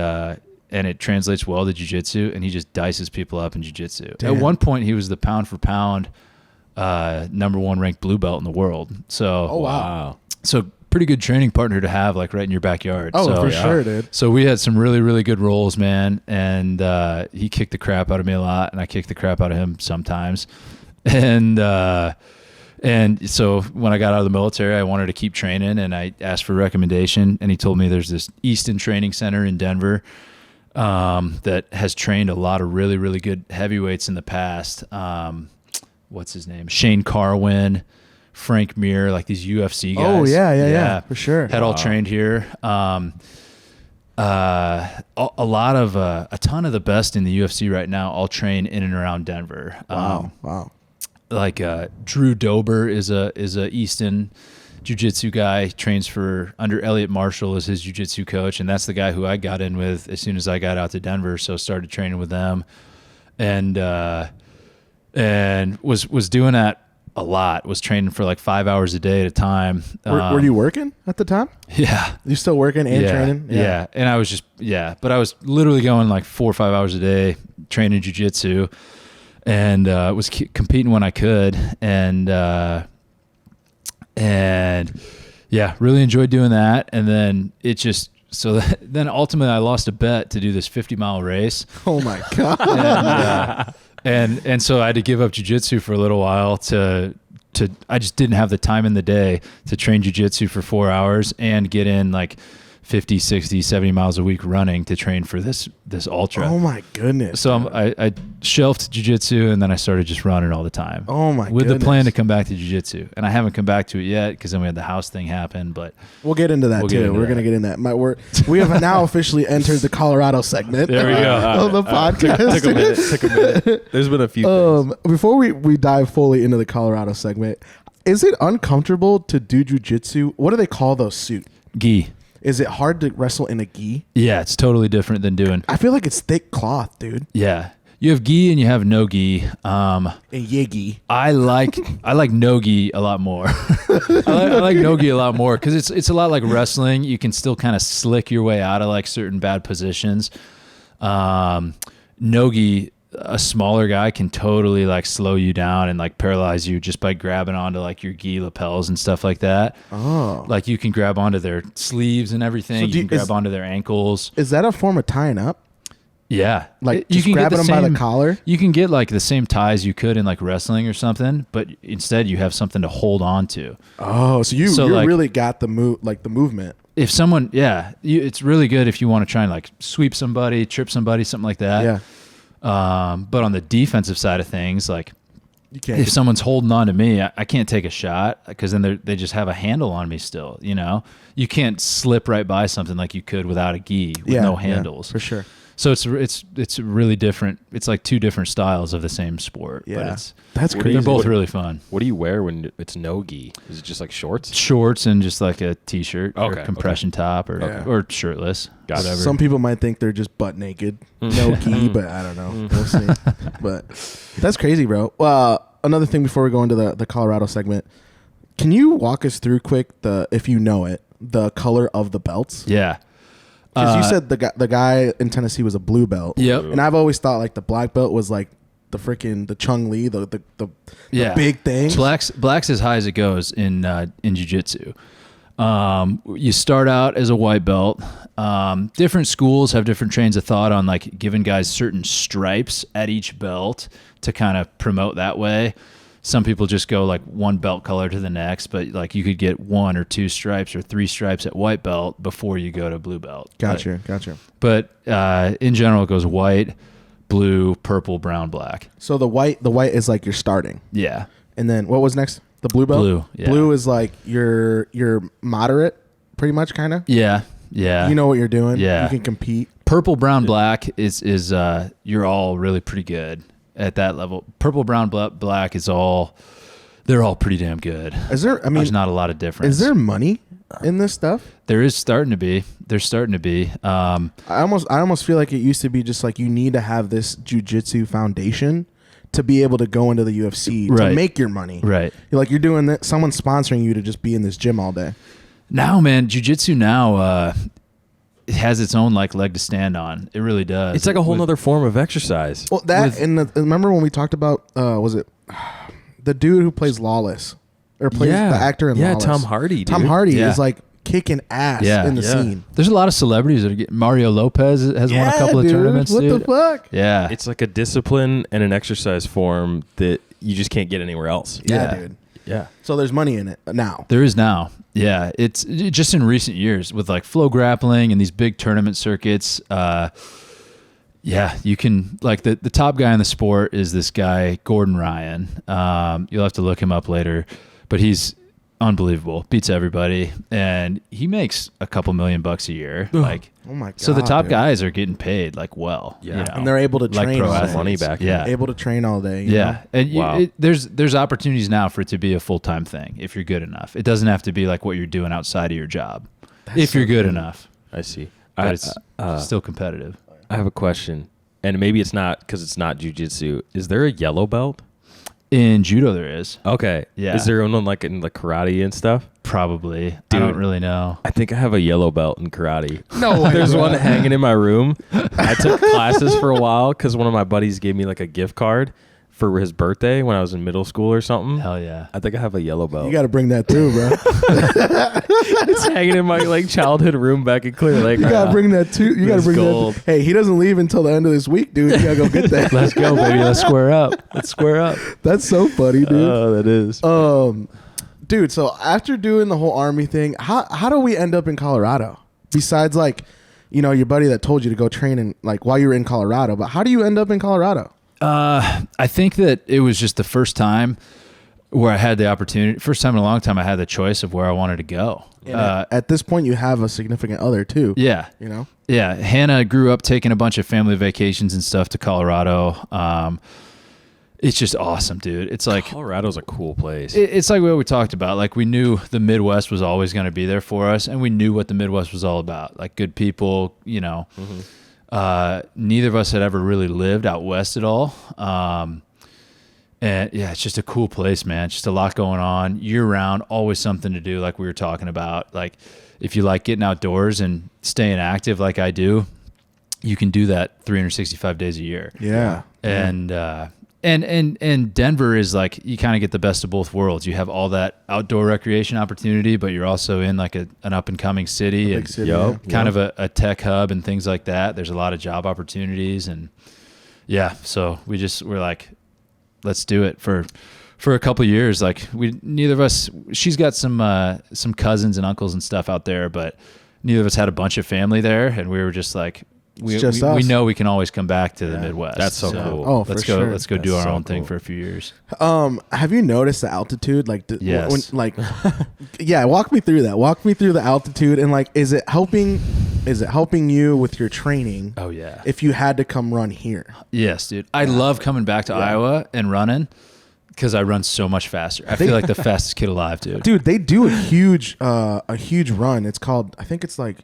it translates well to jiu-jitsu, and he just dices people up in jiu-jitsu. Damn. At one point, he was the pound for pound #1 ranked blue belt in the world. So, oh wow, so pretty good training partner to have, like right in your backyard. Oh, so, for sure, dude. So we had some really, really good rolls, man. And he kicked the crap out of me a lot, and I kicked the crap out of him sometimes. And so when I got out of the military, I wanted to keep training, and I asked for a recommendation, and he told me there's this Easton Training Center in Denver that has trained a lot of really, really good heavyweights in the past. What's his name? Shane Carwin, Frank Mir, like these UFC guys. Oh, yeah, for sure. Had all trained here. A ton of the best in the UFC right now all train in and around Denver. Wow. Like Drew Dober is a Easton jiu-jitsu guy, trains under Elliot Marshall as his jiu-jitsu coach, and that's the guy who I got in with as soon as I got out to Denver, so started training with them, and was doing that a lot, was training for like 5 hours a day at a time. Were you working at the time? Yeah. You still working and training? Yeah. And I was but I was literally going like 4 or 5 hours a day training jiu-jitsu, and was competing when I could, and yeah, really enjoyed doing that. And then then ultimately I lost a bet to do this 50-mile race. Oh my God. And so I had to give up jiu-jitsu for a little while I just didn't have the time in the day to train jiu-jitsu for 4 hours and get in like 50, 60, 70 miles a week running to train for this ultra. Oh my goodness. So I shelved jiu-jitsu, and then I started just running all the time. Oh my With goodness. the plan to come back to jiu-jitsu. And I haven't come back to it yet because then we had the house thing happen, but we'll get into that too. We're going to get in that. We have now officially entered the Colorado segment. There we go. Of the podcast. Took a minute. There's been a few things. Before we dive fully into the Colorado segment, is it uncomfortable to do jiu-jitsu? What do they call those suits? gi. Is it hard to wrestle in a gi? Yeah, it's totally different than doing. I feel like it's thick cloth, dude. Yeah. You have gi and you have no gi. And yigi. I like no gi a lot more. I like no gi a lot more because it's a lot like wrestling. You can still kind of slick your way out of like certain bad positions. No gi, a smaller guy can totally like slow you down and like paralyze you just by grabbing onto like your gi lapels and stuff like that. Oh. Like you can grab onto their sleeves and everything. You can grab onto their ankles. Is that a form of tying up? Yeah. Like you just can grabbing them by the collar? You can get like the same ties you could in like wrestling or something, but instead you have something to hold on to. Oh, so you like, really got the movement. If someone, it's really good if you want to try and like sweep somebody, trip somebody, something like that. Yeah. But on the defensive side of things, like You can't. If someone's holding on to me, I can't take a shot because then they just have a handle on me still. You know, you can't slip right by something like you could without a gi with no handles. For sure. So it's really different. It's like two different styles of the same sport. Yeah, but that's crazy. They're both really fun. What do you wear when it's no gi? Is it just like shorts? Shorts and just like a t-shirt or Okay, compression top or shirtless. Got it. Whatever. Some people might think they're just butt naked, no gi, but I don't know. We'll see. But that's crazy, bro. Another thing before we go into the Colorado segment, can you walk us through quick if you know it, the color of the belts? Yeah. Because you said the guy in Tennessee was a blue belt. Yep. And I've always thought like the black belt was like the Chung Lee, the big thing. Black's as high as it goes in jiu-jitsu. You start out as a white belt. Different schools have different trains of thought on like giving guys certain stripes at each belt to kind of promote that way. Some people just go like one belt color to the next, but like you could get 1 or 2 stripes or 3 stripes at white belt before you go to blue belt. Gotcha. But in general, it goes white, blue, purple, brown, black. So the white is like you're starting. Yeah. And then what was next? The blue belt? Blue, yeah. Blue is like you're moderate, pretty much, kind of. Yeah. Yeah. You know what you're doing. Yeah. You can compete. Purple, brown, black is you're all really pretty good at that level. Purple, brown, black they're all pretty damn good. There's not a lot of difference. Is there money in this stuff? There is starting to be. There's starting to be. I almost feel like it used to be just like you need to have this jiu-jitsu foundation to be able to go into the UFC to make your money. Right. You're doing that. Someone's sponsoring you to just be in this gym all day. Now, man, jiu-jitsu now it has its own like leg to stand on. It really does. It's like a whole nother form of exercise. Well, remember when we talked about was it the dude who plays Lawless or plays the actor in Lawless? Yeah, Tom Hardy. Dude. Tom Hardy is like kicking ass in the scene. There's a lot of celebrities that are getting. Mario Lopez has won a couple of tournaments. What the fuck? Yeah, it's like a discipline and an exercise form that you just can't get anywhere else. Yeah, dude. Yeah. So there's money in it now. There is now. Yeah, it's just in recent years with like flow grappling and these big tournament circuits. Yeah, you can like the top guy in the sport is this guy Gordon Ryan. You'll have to look him up later, but he's unbelievable. Beats everybody, and he makes a couple $1 million a year. Like, oh my god! So the top guys are getting paid like well. Yeah, you know, and they're able to train pro all athletes. day. Money back. Yeah, able to train all day. You know? And there's opportunities now for it to be a full-time thing if you're good enough. It doesn't have to be like what you're doing outside of your job if you're good enough. I see. But it's still competitive. I have a question, and maybe it's not because it's not jiu-jitsu. Is there a yellow belt? In judo, there is. Okay. Yeah. Is there one like in like karate and stuff? Probably. Dude, I don't really know. I think I have a yellow belt in karate. No way. There's one hanging in my room. I took classes for a while because one of my buddies gave me like a gift card for his birthday when I was in middle school or something. Hell yeah. I think I have a yellow belt. You got to bring that through, bro. It's hanging in my like childhood room back in Clear Lake. You got to bring that too. You got to bring gold. that. Hey, he doesn't leave until the end of this week, dude. You got to go get that. Let's go, baby. Let's square up. Let's square up. That's so funny, dude. Oh, that is. Dude, so after doing the whole army thing, how do we end up in Colorado? Besides, like, you know, your buddy that told you to go train in, like, while you were in Colorado, but how do you end up in Colorado? I think that it was just the first time where I had the opportunity, first time in a long time I had the choice of where I wanted to go. At this point, you have a significant other, too. Yeah. You know? Yeah. Hannah grew up taking a bunch of family vacations and stuff to Colorado. It's just awesome, dude. It's like Colorado's a cool place. It's like what we talked about. Like we knew the Midwest was always going to be there for us, and we knew what the Midwest was all about. Like good people, you know. Mm-hmm. Neither of us had ever really lived out west at all. And yeah, it's just a cool place, man. Just a lot going on year round, always something to do. Like we were talking about, like if you like getting outdoors and staying active, like I do, you can do that 365 days a year. Yeah. And Denver is like, you kind of get the best of both worlds. You have all that outdoor recreation opportunity, but you're also in like an up and coming city and kind of a tech hub and things like that. There's a lot of job opportunities and so we're like, let's do it for a couple of years. Like neither of us, she's got some cousins and uncles and stuff out there, but neither of us had a bunch of family there. And we were just like, we just we us. know we can always come back to the Midwest. That's so cool. Oh, let's for go. sure. Let's go do That's our so own thing cool. for a few years. Have you noticed the altitude? Like, Yes. Yeah. Walk me through that. Walk me through the altitude, and like, is it helping you with your training? Oh yeah. If you had to come run here, Yes, dude. I love coming back to Iowa and running because I run so much faster. I feel like the fastest kid alive, dude. dude. They do a huge run. It's called, I think it's like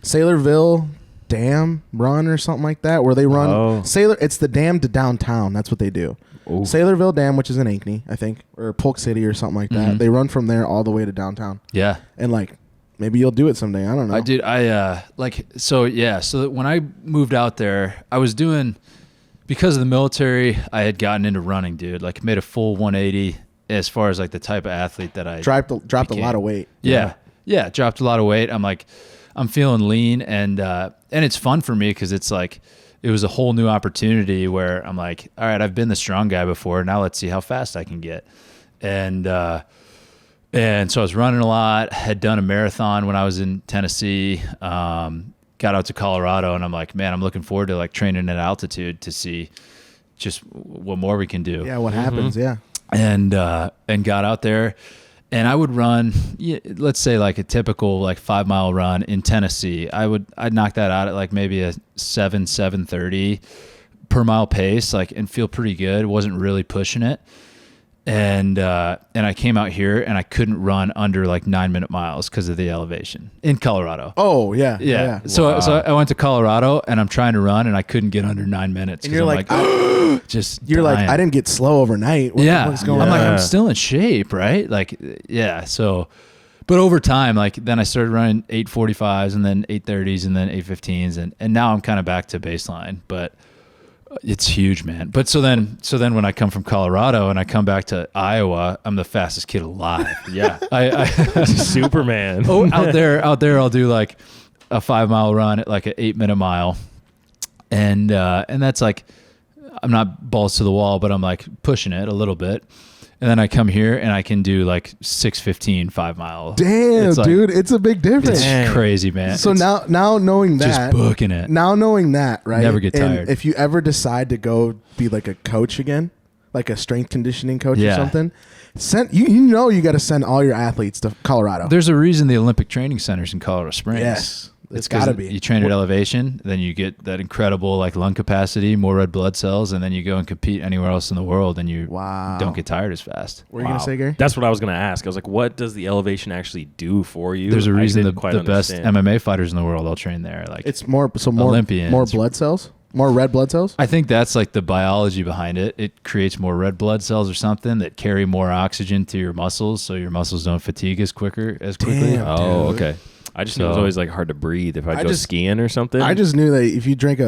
Sailorville Dam Run or something like that, where they run It's the dam to downtown. That's what they do. Ooh. Sailorville Dam, which is in Ankeny, I think, or Polk City or something like that. They run from there all the way to downtown. Yeah. And like, maybe you'll do it someday. I don't know. I did. So when I moved out there, I was doing, because of the military, I had gotten into running, dude. Like, made a full 180 as far as like the type of athlete that I dropped a lot of weight. Yeah. Dropped a lot of weight. I'm feeling lean, and it's fun for me because it's like, it was a whole new opportunity where I'm like, all right, I've been the strong guy before. Now let's see how fast I can get. And so I was running a lot, had done a marathon when I was in Tennessee, got out to Colorado, and I'm like, man, I'm looking forward to like training at altitude to see just what more we can do. Yeah, what happens, yeah. And got out there, and I would run, let's say like a typical like 5 mile run in Tennessee. I'd knock that out at like maybe a 7:30 per mile pace, like, and feel pretty good. Wasn't really pushing it. And I came out here and I couldn't run under like 9-minute miles because of the elevation in Colorado. Oh yeah. Yeah. So I went to Colorado and I'm trying to run and I couldn't get under 9 minutes. And you're I'm like just you're dying. like, I didn't get slow overnight. What's going I'm on? like, I'm still in shape, right? Like, yeah. So, but over time, like, then I started running 8:45s and then 8:30s and then 8:15s, and now I'm kind of back to baseline. But it's huge, man. But so then when I come from Colorado and I come back to Iowa, I'm the fastest kid alive. Yeah. I Superman. out there I'll do like a 5 mile run at like an 8-minute mile, and that's like, I'm not balls to the wall, but I'm like pushing it a little bit. And then I come here and I can do like 6:15 5 mile. Damn, It's like, dude, it's a big difference. it's crazy, man. So It's now knowing just that, booking it. now knowing that, right? Never get and tired. if you ever decide to go be like a coach again, like a strength conditioning coach or Yeah. something, you got to send all your athletes to Colorado. There's a reason the Olympic Training Center's in Colorado Springs. Yes. It's 'cause got to be. You train at elevation, then you get that incredible like lung capacity, more red blood cells, and then you go and compete anywhere else in the world, and you Wow. don't get tired as fast. What are you going to say, Gary? That's what I was going to ask. I was like, what does the elevation actually do for you? There's a I reason didn't the quite best understand. MMA fighters in the world all train there. Like, It's more Olympians. more blood cells, more red blood cells. I think that's like the biology behind it. It creates more red blood cells or something that carry more oxygen to your muscles, so your muscles don't fatigue as quickly. Damn. Oh, Dude. okay. I just knew it was So- always like hard to breathe if I go just- skiing or something. I just knew that if you drink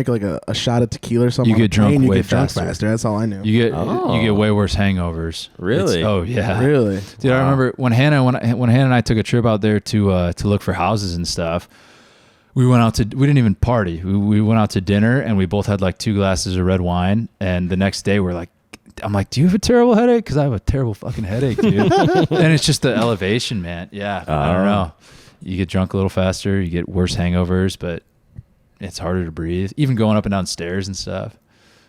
like a shot of tequila or something, You on a get drunk plane, you way get drunk faster. That's all I knew. You get way worse hangovers. Really? Oh yeah. Really? Dude, I remember when Hannah and I took a trip out there to look for houses and stuff. We didn't even party. We went out to dinner and we both had like 2 glasses of red wine. And the next day I'm like, do you have a terrible headache? Because I have a terrible fucking headache, dude. And it's just the elevation, man. Yeah, I don't know. You get drunk a little faster. You get worse hangovers, but it's harder to breathe. Even going up and down stairs and stuff.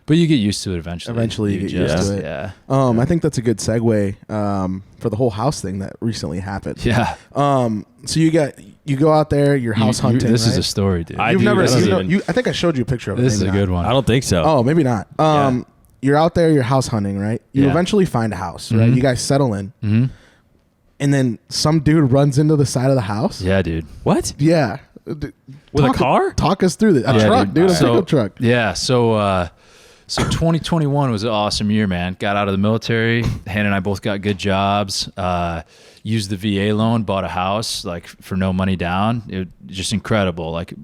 But you get used to it eventually. Eventually you get used to it. Yeah. I think that's a good segue for the whole house thing that recently happened. Yeah. So you go out there, you're house hunting. This is right? a story, dude. I You've do. never This seen doesn't even- I think I showed you a picture of it. This is a maybe good not. one. I don't think so. Oh, maybe not. Yeah. You're out there, you're house hunting, right? You Yeah. eventually find a house, right? Mhm. You guys settle in, Mm-hmm. and then some dude runs into the side of the house. Yeah, dude. What? Yeah. With a car? Talk us through this. A Yeah, truck, dude. A So- pickup truck. Yeah. So 2021 was an awesome year, man. Got out of the military. Hannah and I both got good jobs. Used the VA loan, bought a house like for no money down. It just incredible. Like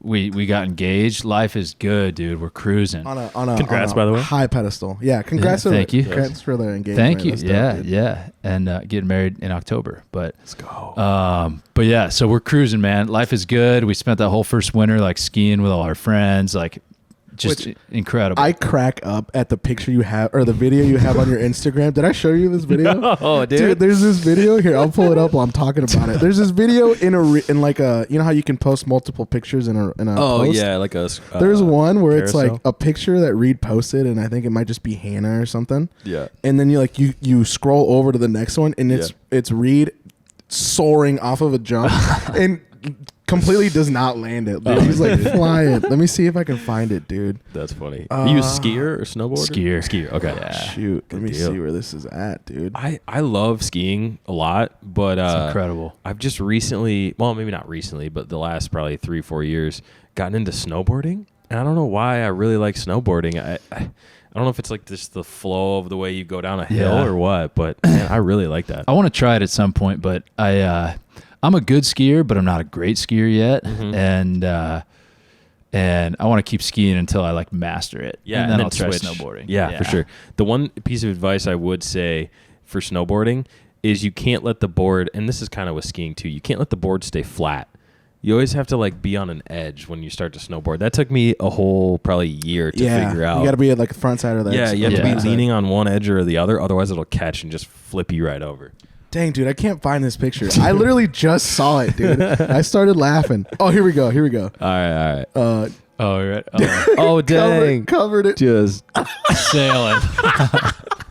we got engaged. Life is good, dude. We're cruising. On a Congrats, by the way. high pedestal. Yeah, congrats. Yeah, thank you. Congrats for the engagement. Thank you. That's dope, Yeah, dude. yeah. And getting married in October. But Let's go. but yeah, so we're cruising, man. Life is good. We spent that whole first winter like skiing with all our friends, like just incredible. I crack up at the picture you have or the video you have on your Instagram. Did I show you this video? Oh, dude. There's this video here. I'll pull it up while I'm talking about it. There's this video in like a, you know how you can post multiple pictures in a post? Yeah, like a there's one where carousel. it's like a picture that Reid posted, and I think it might just be Hannah or something. Yeah. And then you scroll over to the next one, and it's Reid soaring off of a jump and completely does not land it. He's like flying. Let me see if I can find it, dude. That's funny. Are you a skier or snowboarder? Skier. Okay. Yeah. Shoot. Let me deal. see where this is at, dude. I love skiing a lot, but It's incredible. I've just recently, well, maybe not recently, but the last probably 3-4 years, gotten into snowboarding. And I don't know why I really like snowboarding. I don't know if it's like just the flow of the way you go down a hill or what, but man, I really like that. I want to try it at some point, but I'm a good skier, but I'm not a great skier yet, and I want to keep skiing until I like master it. Yeah, and then I'll switch. try snowboarding. Yeah, for sure. The one piece of advice I would say for snowboarding is you can't let the board, and this is kind of with skiing too, you can't let the board stay flat. You always have to like be on an edge when you start to snowboard. That took me a whole probably year to figure out. You got to be at like the front side of that. Yeah, you have to Yeah. be leaning on one edge or the other, otherwise it'll catch and just flip you right over. Dang, dude, I can't find this picture. I literally just saw it, dude. I started laughing. Oh, here we go. All right. Oh, right. Oh, dang. Covered it. Just Sailing.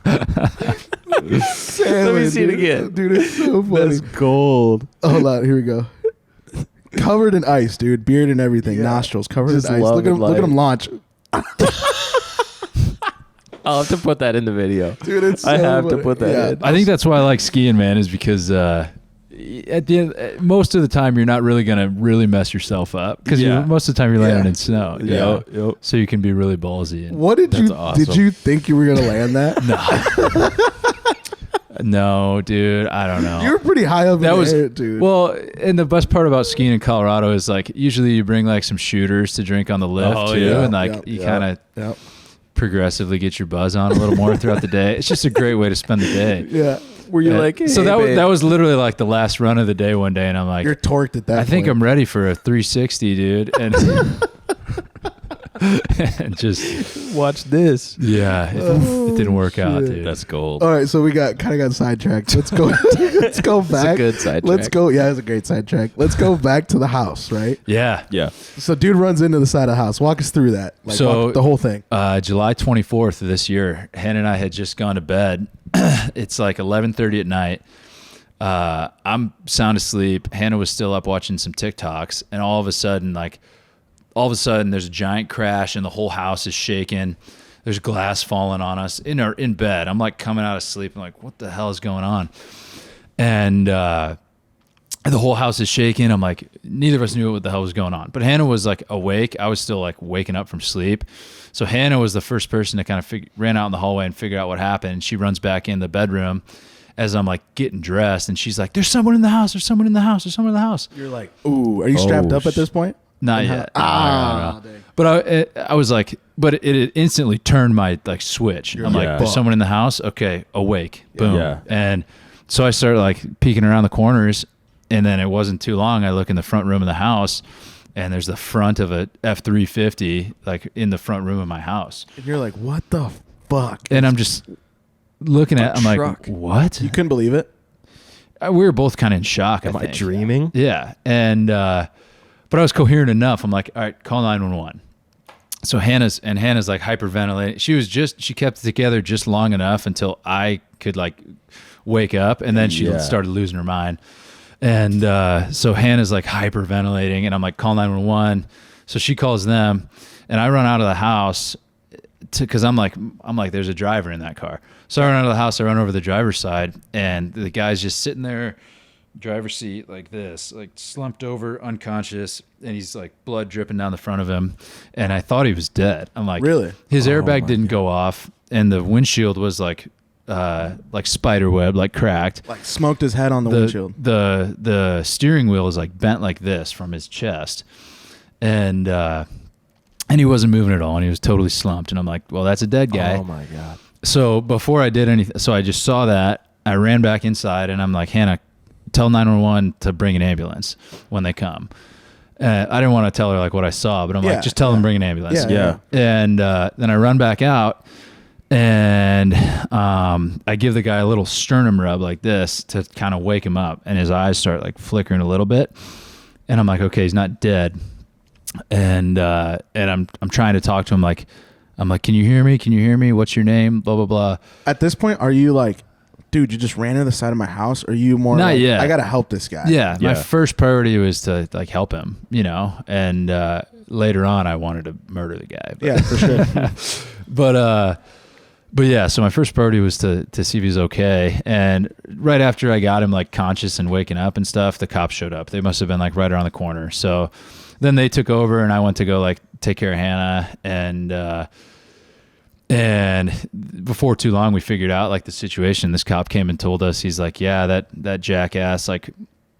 Let me see it again. Dude, it's so funny. that's gold. Hold on, here we go. Covered in ice, dude. Beard and everything. Yeah. Nostrils covered Just in ice. love Look it, at him. Look at him launch, I'll have to put that in the video. dude. It's. I so have to funny. put that in. I think that's why I like skiing, man, is because at the end, most of the time you're not really gonna really mess yourself up because most of the time you're landing in snow. You know? Yep. So you can be really ballsy. And What did That's you? awesome. Did you think you were gonna land that? No, dude, I don't know. You were pretty high up. That in was the air, dude. well, and the best part about skiing in Colorado is like usually you bring like some shooters to drink on the lift Oh, too, yeah. and like Yep, you yep. kind of Yep. progressively get your buzz on a little more throughout the day. It's just a great way to spend the day. Yeah. Were you And like, hey, so babe. that was literally like the last run of the day one day, and I'm like, You're torqued at that. I think point. I'm ready for a 360, dude, and and just watch this. it didn't work out, shit. dude. That's gold. All right, so we got sidetracked. Let's go. Let's go back. good sidetrack. Let's go. Yeah, it's a great sidetrack. Let's go back to the house, right? Yeah. Yeah. So, dude runs into the side of the house. Walk us through that. Like, So- the whole thing. July 24th of this year, Hannah and I had just gone to bed. It's like 11:30 at night. I'm sound asleep. Hannah was still up watching some TikToks, and all of a sudden, there's a giant crash, and the whole house is shaking. There's glass falling on us in bed. I'm like coming out of sleep. I'm like, what the hell is going on? And the whole house is shaking. I'm like, neither of us knew what the hell was going on. But Hannah was like awake. I was still like waking up from sleep. So Hannah was the first person to kind of ran out in the hallway and figure out what happened. She runs back in the bedroom as I'm like getting dressed, and she's like, "There's someone in the house. There's someone in the house. There's someone in the house." You're like, ooh, are you strapped up at this point? Not yet. No. dang. But I was like, but it instantly turned my like switch. I'm like, like, there's someone in the house. Okay, awake. Boom. Yeah. And so I started like peeking around the corners, and then it wasn't too long. I look in the front room of the house, and there's the front of a F-350 like in the front room of my house. And you're like, what the fuck? And I'm just looking at. I'm truck. like, what? You couldn't believe it. We were both kind of in shock. Am I think. dreaming? Yeah. And, but I was coherent enough. I'm like, all right, call 911. So Hannah's like hyperventilating. She kept it together just long enough until I could like wake up, and then she started losing her mind. And, so Hannah's like hyperventilating, and I'm like, call 911. So she calls them, and I run out of the house cause I'm like, there's a driver in that car. So I run out of the house, I run over the driver's side, and the guy's just sitting there, driver's seat like this, like slumped over, unconscious, and he's like blood dripping down the front of him. And I thought he was dead. I'm like, Really? His airbag didn't go off, and the windshield was like spider web, like cracked. Like smoked his head on the windshield. The steering wheel is like bent like this from his chest, and he wasn't moving at all, and he was totally slumped. And I'm like, well, that's a dead guy. Oh my God. So before I did anything, so I just saw that. I ran back inside, and I'm like, Hannah, tell 911 to bring an ambulance when they come. I didn't want to tell her like what I saw, but I'm like, just tell them bring an ambulance. Yeah. And then I run back out, and I give the guy a little sternum rub like this to kind of wake him up, and his eyes start like flickering a little bit, and I'm like, okay, he's not dead. And I'm trying to talk to him like, I'm like, can you hear me? Can you hear me? What's your name? Blah blah blah. At this point, are you like, dude, you just ran to the side of my house? Or are you more not like, yet. I gotta help this guy? Yeah, my first priority was to like help him, you know, and later on I wanted to murder the guy. But, Yeah, for sure. but yeah, so my first priority was to see if he's okay. And right after I got him like conscious and waking up and stuff, the cops showed up. They must have been like right around the corner. So then they took over, and I went to go like take care of Hannah, and before too long we figured out like the situation. This cop came and told us, he's like, yeah, that jackass, like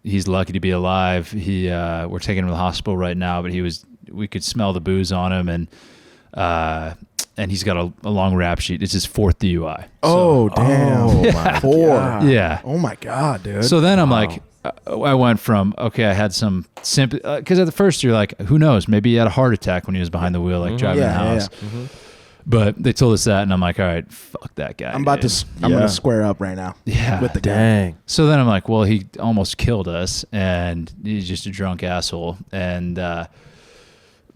he's lucky to be alive. We're taking him to the hospital right now, but we could smell the booze on him, and he's got a long rap sheet. It's his 4th DUI. Oh, damn. Oh, my 4. God. Yeah. Oh my God, dude. So then I'm like, I went from, okay, I had some sympathy, because at the first you're like, who knows? Maybe he had a heart attack when he was behind the wheel, like driving the house. Yeah. Mm-hmm. But they told us that, and I'm like, all right, fuck that guy. I'm going to square up right now. Yeah. With the guy. Dang. So then I'm like, well, he almost killed us, and he's just a drunk asshole. And,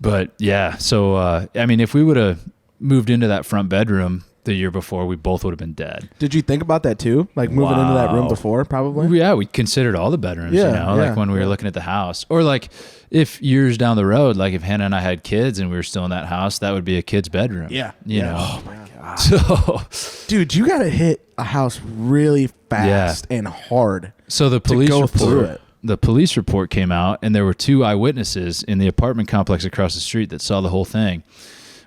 but yeah, so, I mean, if we would have moved into that front bedroom the year before, we both would have been dead. Did you think about that too? Like moving into that room before, probably? Yeah, we considered all the bedrooms, you know, like when we were looking at the house. Or like if years down the road, like if Hannah and I had kids and we were still in that house, that would be a kid's bedroom. Yeah. You know? Oh my God. So, dude, you got to hit a house really fast and hard. So the police report came out, and there were 2 eyewitnesses in the apartment complex across the street that saw the whole thing.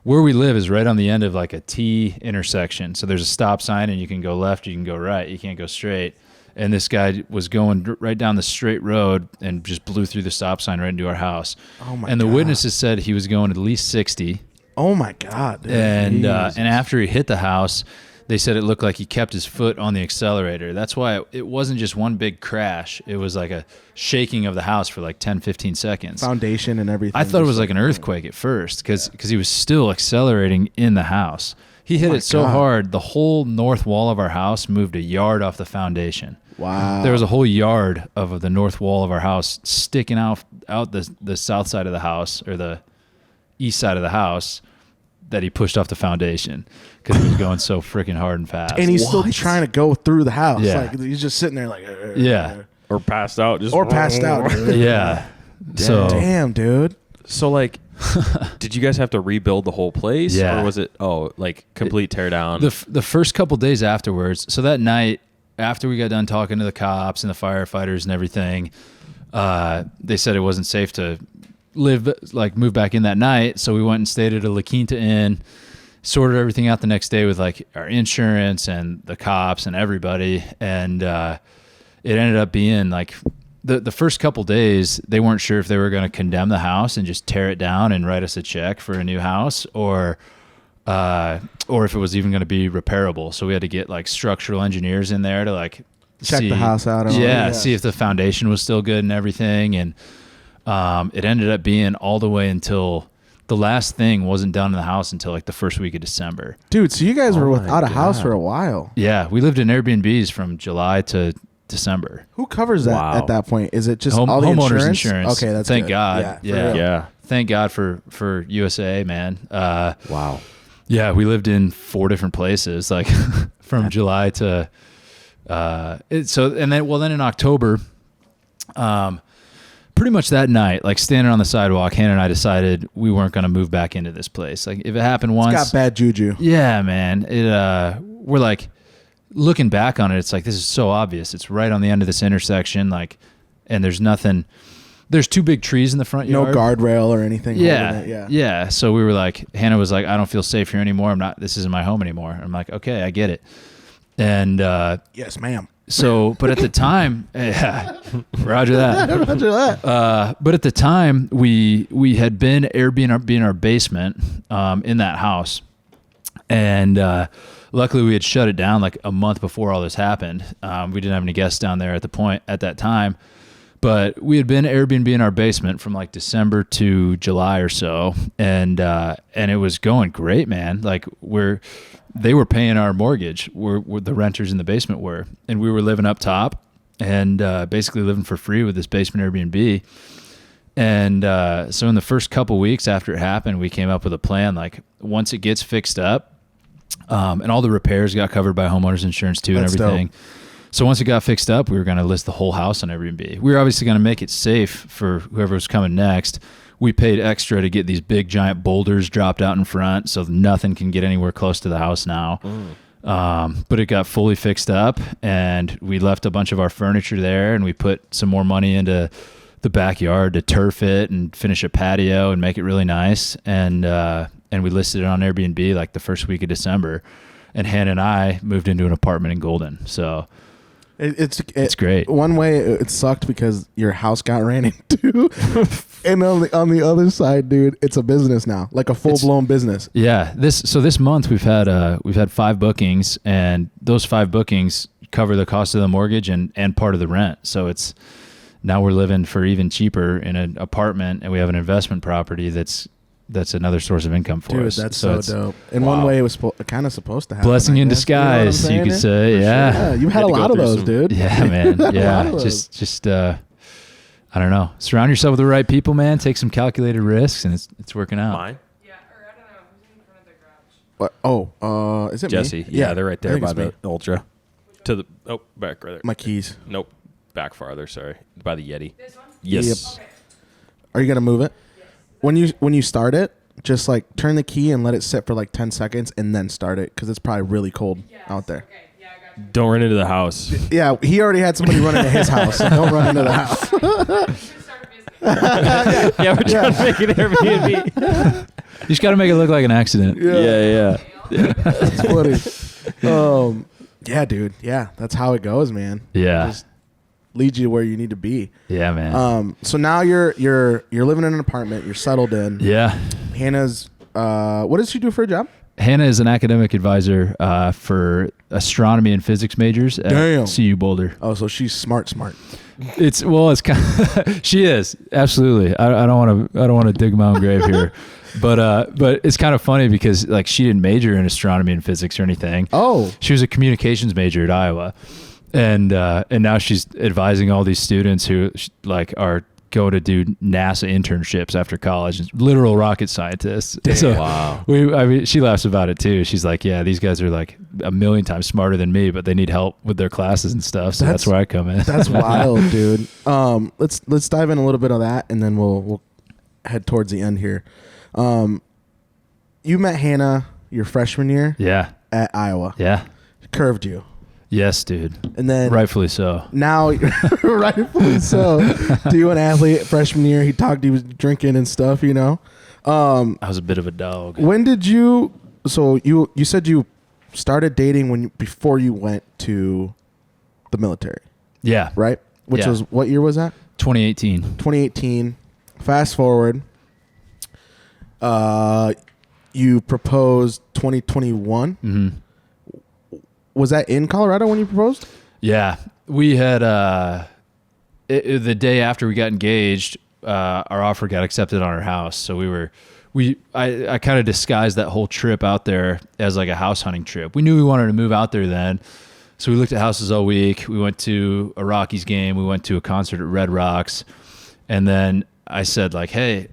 Where we live is right on the end of like a T intersection. So there's a stop sign, and you can go left, you can go right, you can't go straight. And this guy was going right down the straight road and just blew through the stop sign right into our house. Oh my God. And the witnesses said he was going at least 60. Oh my God, dude. And after he hit the house, they said it looked like he kept his foot on the accelerator. That's why it wasn't just one big crash. It was like a shaking of the house for like 10, 15 seconds. Foundation and everything. I thought it was like an earthquake at first because he was still accelerating in the house. He hit it so hard, the whole north wall of our house moved a yard off the foundation. Wow. There was a whole yard of the north wall of our house sticking out the south side of the house, or the east side of the house, that he pushed off the foundation because he was going so freaking hard and fast. And he's still trying to go through the house. Yeah. Like he's just sitting there like, yeah. Or passed out. Passed out. Yeah. So damn, dude. So like, did you guys have to rebuild the whole place? Yeah. Or was it, like complete tear down? The first couple days afterwards, so that night after we got done talking to the cops and the firefighters and everything, they said it wasn't safe to move back in that night. So we went and stayed at a La Quinta Inn, sorted everything out the next day with like our insurance and the cops and everybody. And it ended up being like the first couple days, they weren't sure if they were going to condemn the house and just tear it down and write us a check for a new house, or if it was even going to be repairable. So we had to get like structural engineers in there to like check the house out. See if the foundation was still good and everything. And it ended up being all the way until the last thing wasn't done in the house until like the first week of December. Dude, so you guys were without a house for a while. Yeah, we lived in Airbnbs from July to December. Who covers that at that point? Is it just all the homeowners insurance? Okay, that's thank good. God. Yeah. Thank God for USA, man. Wow. Yeah, we lived in 4 different places, like from July to then in October, pretty much that night, like standing on the sidewalk, Hannah and I decided we weren't going to move back into this place. Like if it happened once, it's got bad juju. Yeah, man. We're like looking back on it. It's like, this is so obvious. It's right on the end of this intersection. Like, and there's nothing. There's 2 big trees in the front yard. No guardrail or anything. Yeah. So we were like, Hannah was like, I don't feel safe here anymore. This isn't my home anymore. I'm like, okay, I get it. And yes, ma'am. So, but at the time, roger that. Roger that. But at the time, we had been Airbnb in our basement in that house, and luckily we had shut it down like a month before all this happened. We didn't have any guests down there at that time. But we had been Airbnb in our basement from like December to July or so, and it was going great, man. Like they were paying our mortgage, where the renters in the basement were, and we were living up top, and basically living for free with this basement Airbnb. And so in the first couple weeks after it happened, we came up with a plan. Like once it gets fixed up, and all the repairs got covered by homeowners insurance too, That's and everything. dope. So once it got fixed up, we were going to list the whole house on Airbnb. We were obviously going to make it safe for whoever was coming next. We paid extra to get these big giant boulders dropped out in front, so nothing can get anywhere close to the house now. But it got fully fixed up, and we left a bunch of our furniture there, and we put some more money into the backyard to turf it and finish a patio and make it really nice. And we listed it on Airbnb like the first week of December. And Hannah and I moved into an apartment in Golden. So it's great. One way it sucked because your house got ran into, and on the other side, dude, it's a business now, like a full blown business. Yeah. This month we've had 5 bookings, and those 5 bookings cover the cost of the mortgage and part of the rent. So now we're living for even cheaper in an apartment, and we have an investment property that's another source of income for us. Dude, that's so dope. In one way, it was kind of supposed to happen. Blessing in disguise, you could say. Yeah. You've had a lot of those, dude. Yeah, man. Yeah. Just I don't know. Surround yourself with the right people, man. Take some calculated risks, and it's working out. Mine? Yeah, or I don't know. Who's in front of the garage? What? Is it Jesse. me? Yeah, they're right I there think by it's the me. Ultra. Back right there. My keys. Nope. Back farther, sorry. By the Yeti. This one? Yes. Okay. Are you gonna move it? When you start it, just like turn the key and let it sit for like 10 seconds, and then start it because it's probably really cold out there. Okay, yeah, I got you. Don't run into the house. Yeah, he already had somebody run into his house. So don't run into the house. You should start a business. Yeah, we're trying to make it Airbnb. You just got to make it look like an accident. Yeah. That's funny. Yeah, dude. Yeah, that's how it goes, man. Yeah. Just lead you where you need to be. Yeah, man. So now you're living in an apartment. You're settled in. Yeah. Hannah's. What does she do for a job? Hannah is an academic advisor for astronomy and physics majors at Damn. CU Boulder. Oh, so she's smart. It's kind of, she is absolutely. I don't want to dig my own grave here, but it's kind of funny because like she didn't major in astronomy and physics or anything. Oh, She was a communications major at Iowa, and now she's advising all these students who like are going to do NASA internships after college, literal rocket scientists. Damn. So Wow. she laughs about it too. She's like, yeah, these guys are like a million times smarter than me, but they need help with their classes and stuff. So that's where I come in. that's wild, dude. Let's dive in a little bit of that, and then we'll head towards the end here. You met Hannah your freshman year Yeah. at Iowa. Yeah. Curved you, Yes, dude. and then Rightfully so. now, rightfully so. To you, an athlete, freshman year, he talked. He was drinking and stuff. You know. I was a bit of a dog. When did you? So you said you started dating before you went to the military, Yeah. right? Which Yeah. was what year was that? 2018. 2018. Fast forward. You proposed 2021. Mm-hmm. Was that in Colorado when you proposed? Yeah, we had the day after we got engaged, our offer got accepted on our house. So I kind of disguised that whole trip out there as like a house hunting trip. We knew we wanted to move out there then, so we looked at houses all week. We went to a Rockies game. We went to a concert at Red Rocks, and then I said like, hey.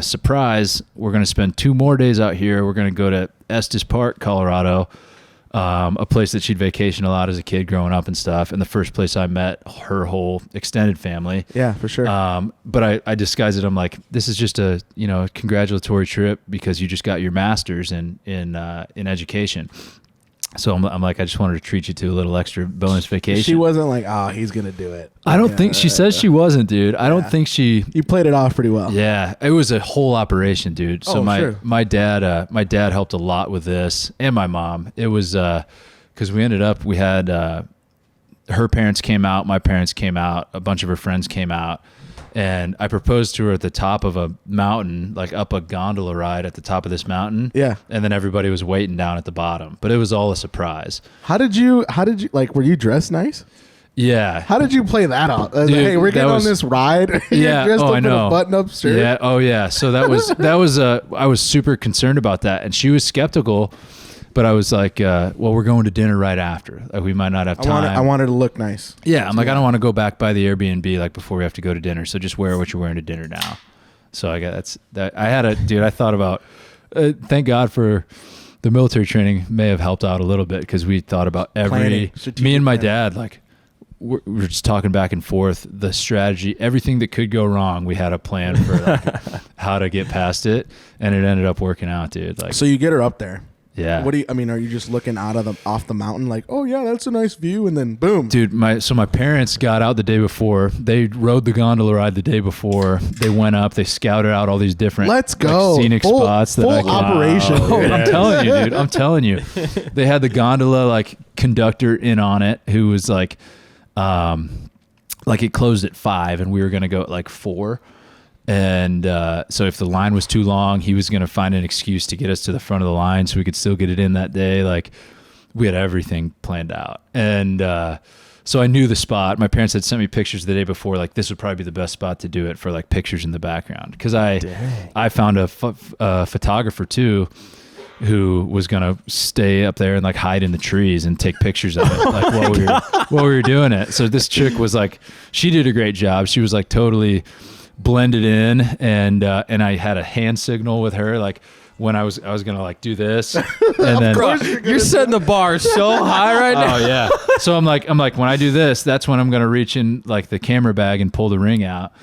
Surprise, we're going to spend 2 more days out here. We're going to go to Estes Park, Colorado, a place that she'd vacation a lot as a kid growing up and stuff. And the first place I met her whole extended family. Yeah, for sure. But I disguised it. I'm like, this is just a congratulatory trip because you just got your master's in education. So I'm like, I just wanted to treat you to a little extra bonus vacation. She wasn't like, oh, he's gonna do it. I don't think she says she wasn't, dude. I don't think she. You played it off pretty well. Yeah, it was a whole operation, dude. So sure. my dad helped a lot with this, and my mom. It was because we had her parents came out, my parents came out, a bunch of her friends came out, and I proposed to her at the top of a mountain, like up a gondola ride at the top of this mountain. Yeah. And then everybody was waiting down at the bottom, but it was all a surprise. How did you like? Were you dressed nice? Yeah. How did you play that out? Dude, hey, we're getting was, on this ride. Yeah. You're dressed I up know. in a button-up shirt. Yeah. Oh, yeah. So that was I was super concerned about that, and she was skeptical, but I was like, well, we're going to dinner right after. Like, we might not have time. I wanted to look nice. Yeah. I'm like, I don't want to go back by the Airbnb like before we have to go to dinner. So just wear what you're wearing to dinner now. So I got that. I thought about. Thank God for the military training. May have helped out a little bit because we thought about me and my dad, like we're just talking back and forth the strategy, everything that could go wrong. We had a plan for like, how to get past it, and it ended up working out, dude. Like, so you get her up there. Yeah. Are you just looking off the mountain like, oh yeah, that's a nice view, and then boom? Dude, my parents got out the day before. They rode the gondola ride the day before. They went up, they scouted out all these different scenic spots that I could operation. I'm telling you, dude. I'm telling you. They had the gondola like conductor in on it who was like it closed at 5 and we were gonna go at like 4. And so if the line was too long, he was going to find an excuse to get us to the front of the line so we could still get it in that day. Like, we had everything planned out. And so I knew the spot. My parents had sent me pictures the day before. Like, this would probably be the best spot to do it for, like, pictures in the background. Because I found a photographer, too, who was going to stay up there and, like, hide in the trees and take pictures of it, like, while we were doing it. So this chick was, like, she did a great job. She was, like, totally blended in, and I had a hand signal with her, like when I was gonna like do this, and then you're setting the bar so high right now. Oh yeah. So I'm like when I do this, that's when I'm gonna reach in like the camera bag and pull the ring out.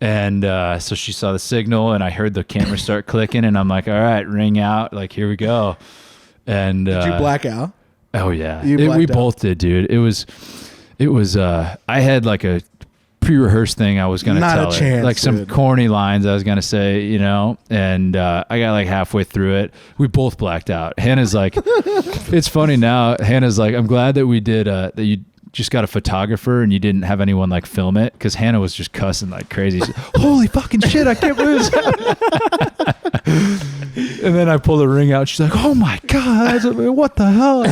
And so she saw the signal, and I heard the camera start clicking, and I'm like, all right, ring out, like here we go. And did you black out? Oh yeah, out. we both did, dude. It was I had like a pre-rehearsed thing I was gonna tell her, like some corny lines I was gonna say, you know, and I got like halfway through it, we both blacked out. Hannah's like, it's funny now. Hannah's like, I'm glad that we did that you just got a photographer and you didn't have anyone like film it, because Hannah was just cussing like crazy. Holy fucking shit, I can't believe this. And then I pull the ring out. She's like, oh my god, what the hell?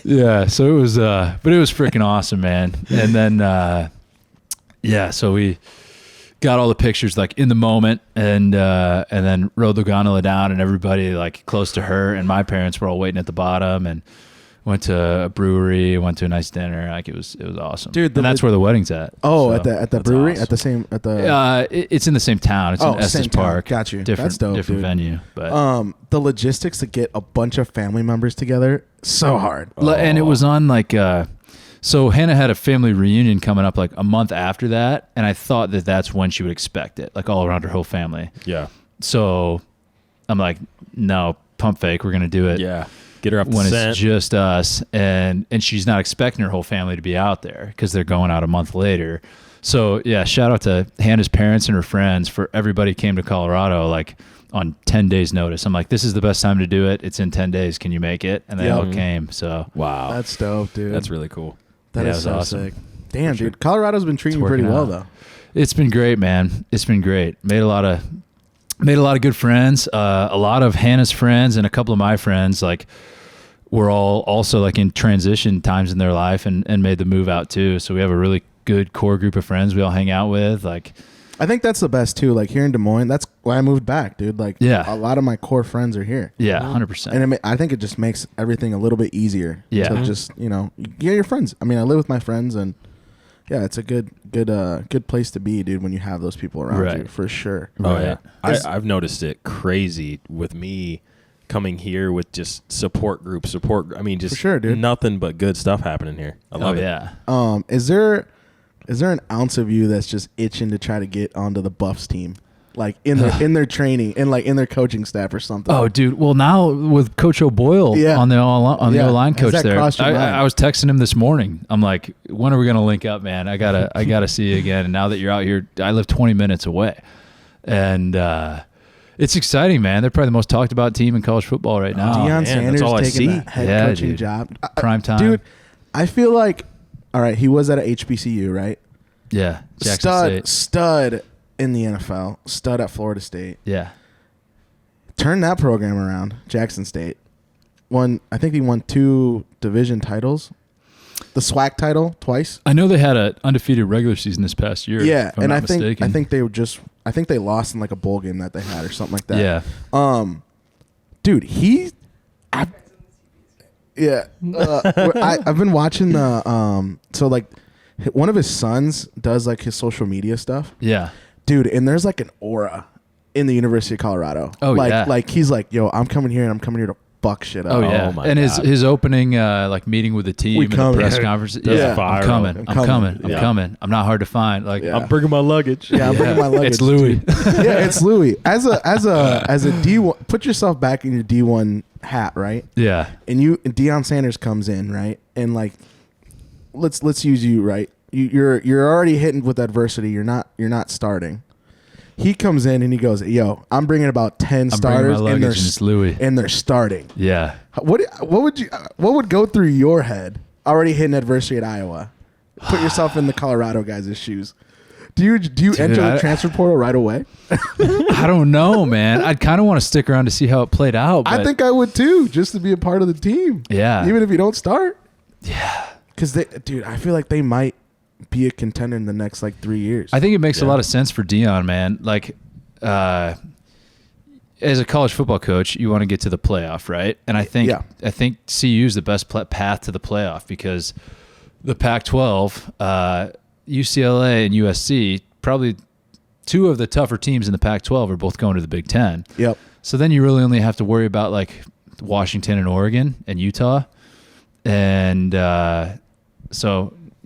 Yeah, so it was but it was freaking awesome, man. And then yeah, so we got all the pictures like in the moment, and then rode the gondola down, and everybody like close to her and my parents were all waiting at the bottom, and went to a brewery, went to a nice dinner. Like it was awesome, dude. And that's where the wedding's at. Oh, so at the brewery, awesome. It's in the same town. It's in Estes Park. Got you. Different, that's dope, different dude. venue. But the logistics to get a bunch of family members together, so hard. And it was on like. So Hannah had a family reunion coming up like a month after that, and I thought that that's when she would expect it, like all around her whole family. Yeah. So I'm like, no, pump fake. We're gonna do it. Yeah. Get her up when the scent. It's just us, and she's not expecting her whole family to be out there because they're going out a month later. So yeah, shout out to Hannah's parents and her friends for everybody came to Colorado like on 10 days notice. I'm like, this is the best time to do it. It's in 10 days. Can you make it? And they all came. So wow, that's dope, dude. That's really cool. That is so awesome. sick. Damn, dude. Colorado's been treating you pretty well, though. It's been great, man. It's been great. Made a lot of good friends. A lot of Hannah's friends and a couple of my friends, like, were all also like in transition times in their life and made the move out too. So we have a really good core group of friends we all hang out with. Like, I think that's the best too. Like here in Des Moines, that's why I moved back, dude. Like, a lot of my core friends are here. Yeah, 100%. And I think it just makes everything a little bit easier. Yeah, to just your friends. I mean, I live with my friends, and yeah, it's a good place to be, dude. When you have those people around you, for sure. Oh yeah, I've noticed it crazy with me coming here with just support group. I mean, just for sure, dude. Nothing but good stuff happening here. I love it. Yeah. Is there an ounce of you that's just itching to try to get onto the Buffs team, like in their training and like in their coaching staff or something? Oh, dude. Well, now with Coach O'Boyle on the O-line coach there, I was texting him this morning. I'm like, when are we gonna link up, man? I gotta see you again. And now that you're out here, I live 20 minutes away, and it's exciting, man. They're probably the most talked about team in college football right now. Deion Sanders taking that head coaching job, prime time, dude. I feel like. All right, he was at a HBCU, right? Yeah, Jackson State. Stud in the NFL, stud at Florida State. Yeah, turn that program around. Jackson State I think he won 2 division titles. the SWAC title twice. I know they had an undefeated regular season this past year. Yeah, if I'm and not I think mistaken. I think they lost in like a bowl game that they had or something like that. Yeah. Dude, I've been watching the so like one of his sons does like his social media stuff. Yeah. Dude, and there's like an aura in the University of Colorado. Oh, like, yeah. Like he's like, yo, I'm coming here and I'm coming here to fuck shit up. Oh yeah, my and God. his opening like meeting with the team We and the coming. press Yeah. conference. Yeah. I'm coming. I'm coming. I'm not hard to find. Like Yeah. I'm bringing my luggage. Yeah, I'm bringing my luggage. it's Louis. Yeah, it's Louis. As a D1, put yourself back in your D1 hat, right? Yeah. And Deion Sanders comes in, right? And like, let's use you, right? You're already hitting with adversity. You're not starting. He comes in and he goes, "Yo, I'm bringing about 10 starters, and it's Louis. and they're starting." Yeah. What would go through your head already hitting adversity at Iowa? Put yourself in the Colorado guys' shoes. Do you enter the transfer portal right away? I don't know, man. I'd kind of want to stick around to see how it played out. But I think I would too, just to be a part of the team. Yeah. Even if you don't start. Yeah. Because I feel like they might be a contender in the next like 3 years. I think it makes a lot of sense for Deion, man. Like, as a college football coach, you want to get to the playoff, right? And I think CU is the best path to the playoff because the Pac-12, UCLA and USC, probably two of the tougher teams in the Pac-12 are both going to the Big Ten. Yep. So then you really only have to worry about like Washington and Oregon and Utah, and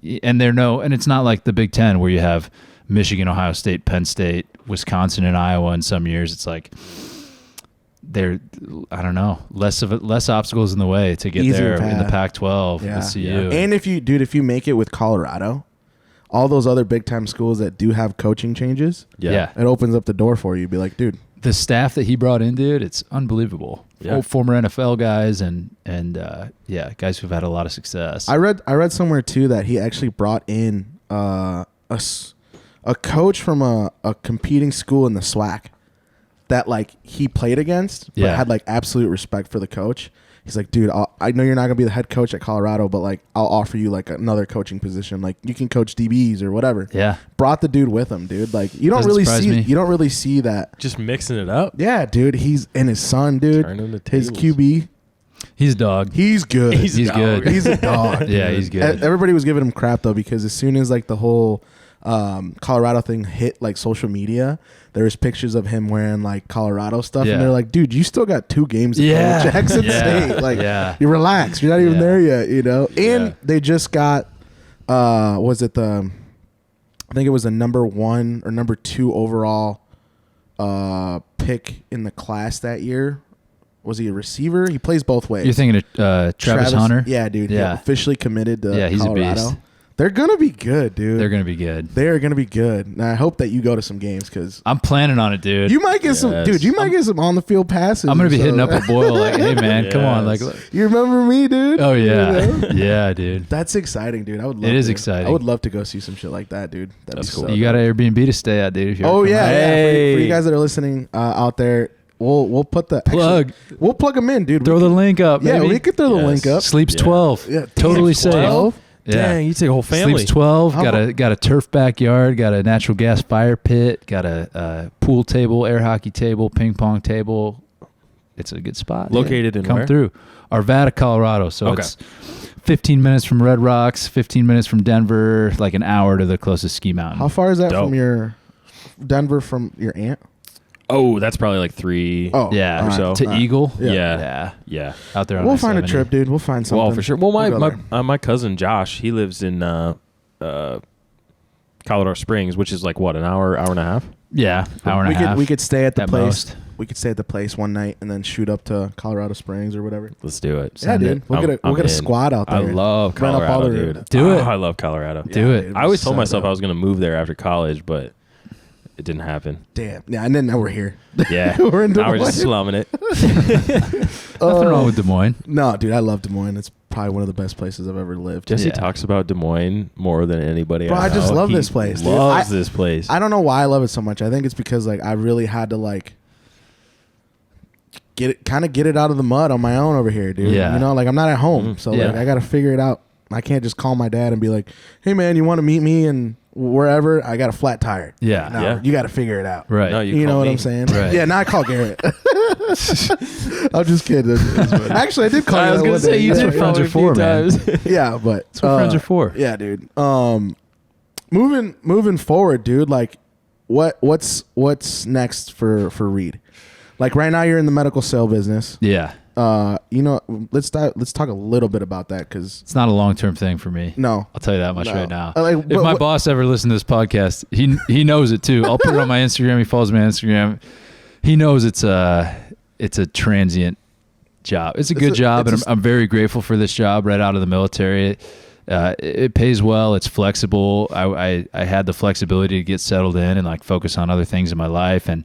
and it's not like the Big Ten where you have Michigan, Ohio State, Penn State, Wisconsin, and Iowa. In some years, it's like less obstacles in the way to get Easier there in the path. Pac-12 Yeah. with CU. Yeah. And if you make it with Colorado, all those other big time schools that do have coaching changes, Yeah. it opens up the door for you. Be like, dude, The staff that he brought in, dude, it's unbelievable. Yeah. Former NFL guys and guys who've had a lot of success. I read somewhere too that he actually brought in a coach from a competing school in the SWAC that like he played against, but had like absolute respect for the coach. He's like, dude, I know you're not gonna be the head coach at Colorado, but like I'll offer you like another coaching position, like you can coach DBs or whatever. Yeah, brought the dude with him, dude. Like you don't Doesn't really see that. Just mixing it up. Yeah, dude. He's and his son, dude. Turning the His tables. QB. he's a dog. He's good. He's good. He's a dog. Yeah, dude. he's good. Everybody was giving him crap though because as soon as like the whole Colorado thing hit like social media, there was pictures of him wearing like Colorado stuff, Yeah. and they're like, "Dude, you still got 2 games to Yeah. play at Jackson Yeah. State. Like, Yeah. you relax. You're not even Yeah. there yet, you know." Yeah. And they just got, was it I think it was the number 1 or number 2 overall pick in the class that year. Was he a receiver? He plays both ways. You're thinking of Travis Hunter? Yeah, dude. Yeah. He officially committed to Yeah, he's Colorado. a beast. They're gonna be good, dude. They're going to be good. They are gonna be good. And I hope that you go to some games because I'm planning on it, dude. you might get some, Yes. dude. You might get some on the field passes. I'm going to be or hitting up something. a Boyle like, hey, man, come on. Like, Yes. You remember me, dude? oh, yeah. You know? Yeah, dude. That's exciting, dude. I would. Love It is to. exciting. I would love to go see some shit like that, dude. That'd That's be cool. so You got dope. an Airbnb to stay at, dude. If you're Oh coming yeah, out. yeah. For you Hey. guys that are listening out there, we'll put the Plug. we'll plug them in, dude. Throw We the can- link up, Yeah, baby. we could throw the Yes. link up. Sleeps Yeah. 12. Yeah, Totally damn, safe. 12? Yeah. Dang, you take a whole family. Sleeps 12. How Got a turf backyard. Got a natural gas fire pit. Got a pool table, air hockey table, ping pong table. It's a good spot. Located in Come where? through Arvada, Colorado. So Okay. it's 15 minutes from Red Rocks, 15 minutes from Denver, like an hour to the closest ski mountain. How far is that Dope. from your Denver from your aunt? Oh, that's probably like 3. Oh, Yeah, all right, so. to all right. Eagle. Yeah. Yeah. Yeah, out there. On We'll find a I-70. trip, dude. We'll find something. Well, for sure. Well, We'll go there. my cousin Josh, he lives in Colorado Springs, which is like what, an hour and a half? Yeah, hour and a half. We could stay at the at place. most. We could stay at the place one night and then shoot up to Colorado Springs or whatever. Let's do it. Yeah, dude. We'll get I'm a in. squad out there. I love Run up all Colorado, the- dude. Do it. I love Colorado. Do it. dude, I always so told myself dope. I was going to move there after college, but it didn't happen. Damn. Yeah, and then now we're here. Yeah. We're in Now we're just Des slumming it. Nothing wrong with Des Moines. No, dude, I love Des Moines. It's probably one of the best places I've ever lived. Jesse Yeah. talks about Des Moines more than anybody Bro, I I just know. love He this place, dude. Loves this place. I don't know why I love it so much. I think it's because like I really had to like get it out of the mud on my own over here, dude. Yeah. You know, like I'm not at home, so Yeah. like I got to figure it out I can't just call my dad and be like, hey man, you want to meet me and wherever, I got a flat tire. Yeah. No, Yeah. you got to figure it out. Right. No, You know call what me. I'm saying? Right. Yeah, now I call Garrett. I'm just kidding. Actually, I did call you I was that gonna one say day. you That's did right. friends call me are a few for, man. times. Yeah, but That's what friends are for. yeah, dude. Moving forward, dude. Like, what's next for Reid? Like right now, you're in the medical sale business. Yeah. Let's talk a little bit about that because It's not a long-term thing for me. no, I'll tell you that much No. right now. Like, If but my what- boss ever listened to this podcast, he knows it too. I'll put it on my Instagram. He follows me on Instagram. He knows it's a transient job. It's a good job, and I'm very grateful for this job right out of the military. It pays well. It's flexible. I had the flexibility to get settled in and like focus on other things in my life, and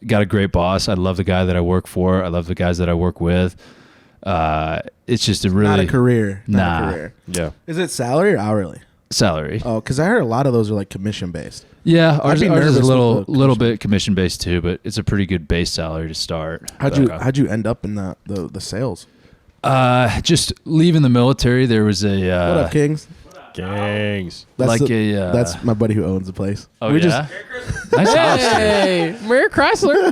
got a great boss. I love the guy that I work for. I love the guys that I work with. It's just a really not a career. Not Nah. a career. Yeah. Is it salary or hourly? salary. Oh, because I heard a lot of those are like commission based. Yeah, ours be is nervous a with little the little commission. bit commission based too, but it's a pretty good base salary to start. How'd you end up in the sales? Just leaving the military, there was a What up, Kings? Gangs. That's like a that's my buddy who owns the place. oh We yeah, nice house, Hey, Mary Chrysler.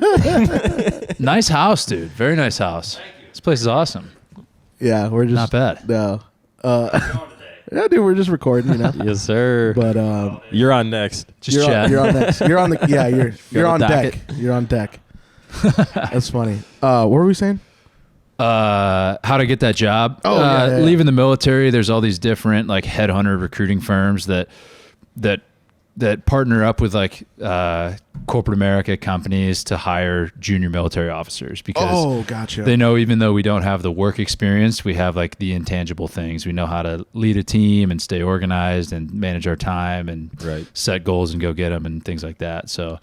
dude. Nice house, dude. Very nice house. This place is awesome. Yeah, we're just Not bad. No, yeah, dude, we're just recording, you know. Yes, sir. But You're on next. Just you're chat. on, you're on next. You're on the yeah. You're on the deck. docket. You're on deck. That's funny. What were we saying? How to get that job. Oh, yeah. Leaving the military, there's all these different like headhunter recruiting firms that partner up with like corporate America companies to hire junior military officers because Oh, gotcha. they know even though we don't have the work experience, we have like the intangible things. We know how to lead a team and stay organized and manage our time and Right. set goals and go get them and things like that. So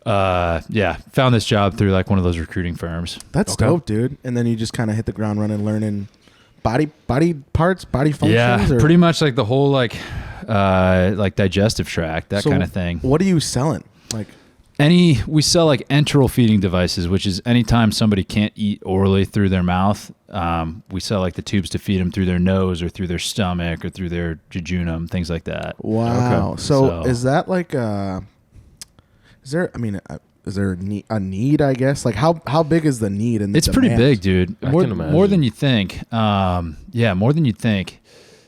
found this job through like one of those recruiting firms. That's Okay. dope, dude. And then you just kind of hit the ground running, learning body parts, body functions. Yeah, or? pretty much like the whole like digestive tract, that So kind of thing. What are you selling? Like, We sell like enteral feeding devices, which is anytime somebody can't eat orally through their mouth, we sell like the tubes to feed them through their nose or through their stomach or through their jejunum, things like that. wow. Okay. So So- is that like is there a need? I guess like how big is the need? And the It's pretty demand? big, dude. I More, can imagine. more than you think. More than you think.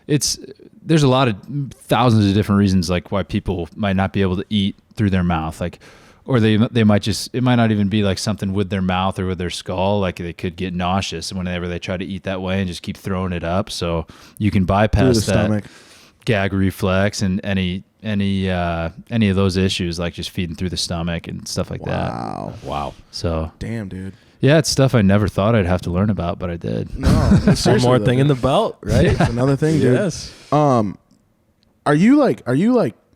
There's a lot of thousands of different reasons like why people might not be able to eat through their mouth, like, or they might it might not even be like something with their mouth or with their skull, like they could get nauseous whenever they try to eat that way and just keep throwing it up. So you can Through the bypass that stomach. gag reflex and any of those issues, like just feeding through the stomach and stuff like that. Wow. Wow. So Damn, dude. yeah, it's stuff I never thought I'd have to learn about, but I did. No, One seriously more though, thing in dude. the belt, right? It's another thing, dude. Yes. Are you like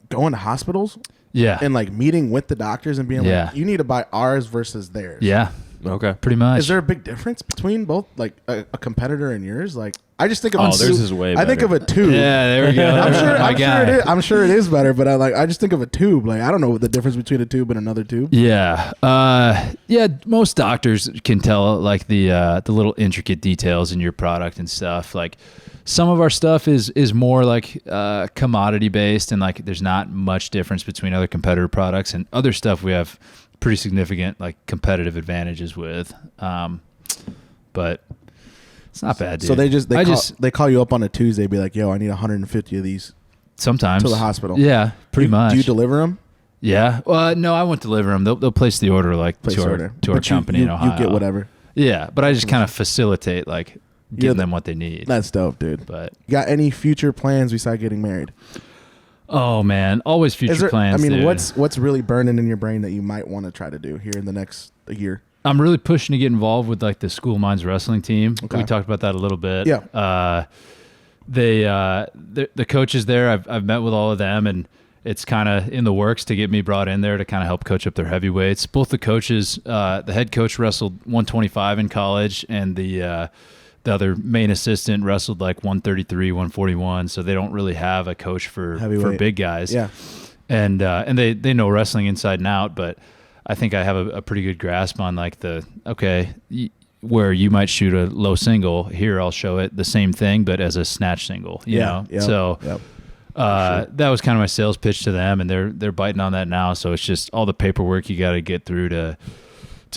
going to hospitals Yeah. and like meeting with the doctors and being Yeah. like, you need to buy ours versus theirs? Yeah. Okay. Pretty much. Is there a big difference between both, like a competitor and yours? Like, I just think of Oh, a theirs tube. is way I think of better. a tube. Yeah, there we go. I'm sure. My I'm sure, guy. it is, I'm sure it is better, but I just think of a tube. Like, I don't know what the difference between a tube and another tube. Yeah. Most doctors can tell like the little intricate details in your product and stuff. Like some of our stuff is more like commodity based and like there's not much difference between other competitor products, and other stuff we have pretty significant like competitive advantages with. But it's not bad, dude. So I they call you up on a Tuesday, be like, "Yo, I need 150 of these sometimes to the hospital." Yeah, pretty much. Do you deliver them? Yeah. No, I won't deliver them. They'll place the order like Place to our order. to our But you- company you, in Ohio. You get whatever. Yeah, but I just kind of facilitate like Yeah, giving them what they need. That's dope, dude. But You got any future plans besides getting married? oh man, always future Is there, plans. I mean, dude. what's really burning in your brain that you might want to try to do here in the next year? I'm really pushing to get involved with like the School Minds wrestling team. Okay. We talked about that a little bit. Yeah. The coaches there, I've met with all of them, and it's kind of in the works to get me brought in there to kind of help coach up their heavyweights. Both the coaches, the head coach wrestled 125 in college, and the other main assistant wrestled like 133, 141. So they don't really have a coach for Heavyweight. big guys. Yeah. And they know wrestling inside and out, but I think I have a pretty good grasp on like where you might shoot a low single. Here I'll show it the same thing, but as a snatch single. You know, yep, so yep. that was kind of my sales pitch to them, and they're biting on that now. So it's just all the paperwork you got to get through to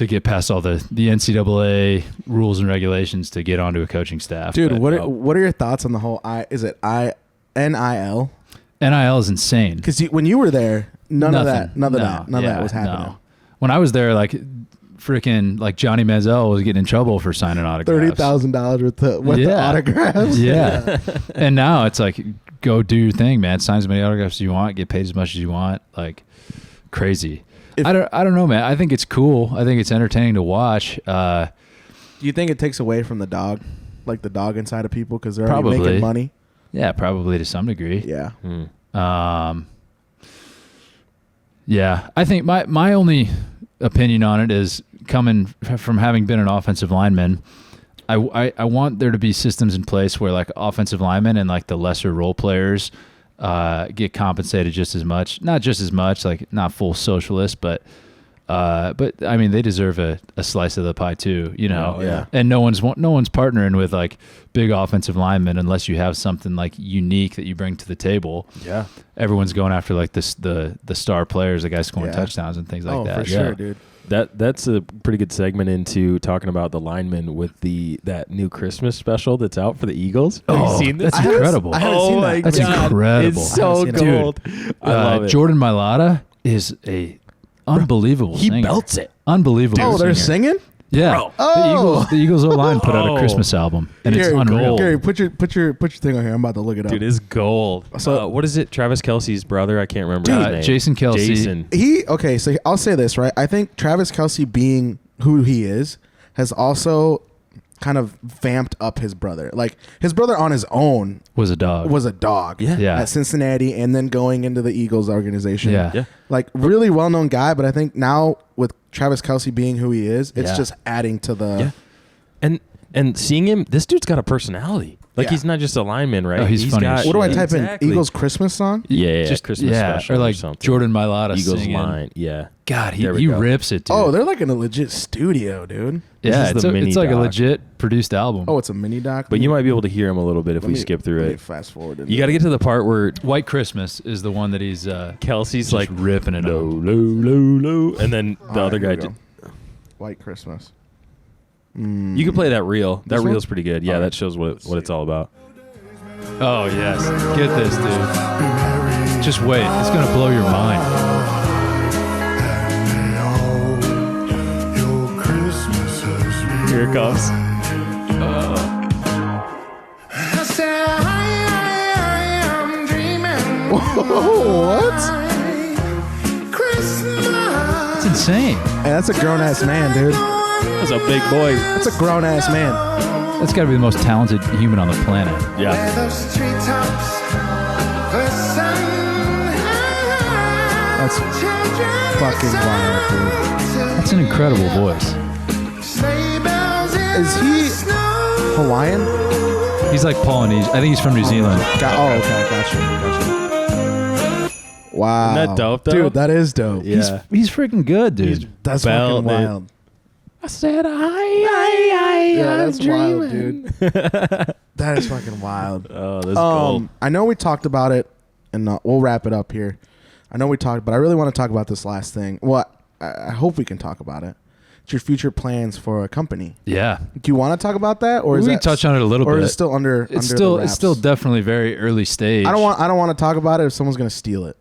get past all the NCAA rules and regulations to get onto a coaching staff. Dude, But, what are your thoughts on the whole NIL? NIL is insane. Because when you were there, none of that was happening. No. When I was there, like freaking like Johnny Manziel was getting in trouble for signing autographs. $30,000 worth of autographs. Yeah. And now it's like, go do your thing, man. Sign as many autographs as you want, get paid as much as you want. Like crazy. I don't know, man. I think it's cool. I think it's entertaining to watch. Do you think it takes away from the dog, like the dog inside of people, because they're already making money? Yeah, probably to some degree. Yeah. Yeah. I think my only opinion on it is, coming from having been an offensive lineman, I want there to be systems in place where like offensive linemen and like the lesser role players get compensated just as much. Not just as much, like not full socialist, but I mean, they deserve a slice of the pie too, you know. Yeah. And no one's partnering with like big offensive linemen unless you have something like unique that you bring to the table. Yeah. Everyone's going after like the star players, the guys scoring touchdowns and things like that. Oh, for sure, dude. That's a pretty good segment into talking about the linemen with that new Christmas special that's out for the Eagles. Have you seen this? That's incredible. I haven't seen that. That's incredible. It's so gold. I love it. Jordan Mailata is a unbelievable singer. He belts it. Unbelievable. Oh, they're singer. singing? Yeah. Bro. Oh. The Eagles O-line put out a Christmas album, and it's unreal. Gary, put your thing on here. I'm about to look it up. Dude, it's gold. So- What is it? Travis Kelce's brother? I can't remember his name. Jason Kelce. Jason. So I'll say this, right? I think Travis Kelce, being who he is, has also kind of vamped up his brother. Like, his brother on his own Was a dog. Yeah. at Cincinnati, and then going into the Eagles organization. Yeah. Like, really well-known guy, but I think now with Travis Kelce being who he is, it's just adding to the... Yeah. And seeing him, this dude's got a personality. Like, Yeah. he's not just a lineman, right? Oh, he's funny as What do I shit. type Exactly. in? Eagles Christmas song? Yeah, Just Christmas special or like something. Jordan Mailata Eagles singing. line. Yeah. God, There we he go. rips it, dude. Oh, they're like in a legit studio, dude. yeah, this is the mini it's like a doc. legit produced album. Oh, it's a mini doc? But you might be able to hear him a little bit if Let we me- skip through let me it. fast forward. You got to get to the part where White Christmas is the one that he's Kelsey's just like, ripping it low, up. low, low, low. And then the other guy did. White Christmas. You can play that reel. That This one? reel's pretty good. Yeah, that shows what it's all about. Oh yes, get this, dude. Just wait, it's gonna blow your mind. Here it comes. What? It's insane. Hey, that's a grown ass man, dude. That's a big boy. That's a grown ass man. That's got to be the most talented human on the planet. Yeah. That's fucking wild, dude. That's an incredible voice. Is he Hawaiian? He's like Polynesian. I think he's from New Zealand. Okay, gotcha. Wow. Isn't that dope, though? Dude, that is dope. Yeah. He's freaking good, dude. That's Belt fucking it. wild. I said, Yeah, that's wild, dude. That is fucking wild. Oh, that's gold. I know we talked about it, and we'll wrap it up here. I know we talked, but I really want to talk about this last thing. Well, I hope we can talk about it. It's your future plans for a company. Yeah. Do you want to talk about that, or is We that can touch on it a little or bit. is it still under? It's under still the it's still wraps? definitely very early stage. I don't want to talk about it if someone's gonna steal it.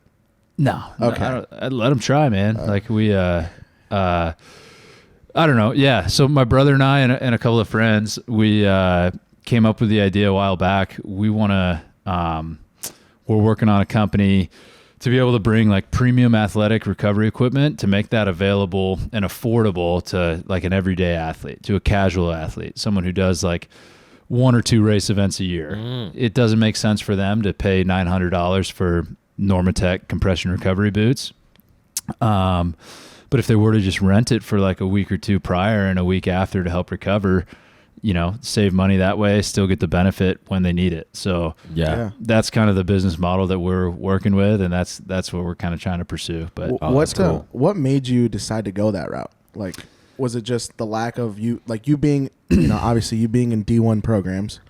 No. Okay. I'd let him try, man. Like we I don't know. Yeah. So my brother and I and a couple of friends, we came up with the idea a while back. We want to we're working on a company to be able to bring like premium athletic recovery equipment to make that available and affordable to like an everyday athlete, to a casual athlete, someone who does like 1 or 2 race events a year. It doesn't make sense for them to pay $900 for Normatec compression recovery boots. But if they were to just rent it for like a week or 2 prior and a week after to help recover, you know, save money that way, still get the benefit when they need it. So Yeah. that's kind of the business model that we're working with, and that's what we're kind of trying to pursue. But that's cool. What made you decide to go that route? Like, was it just the lack of you being, obviously you being in D1 programs,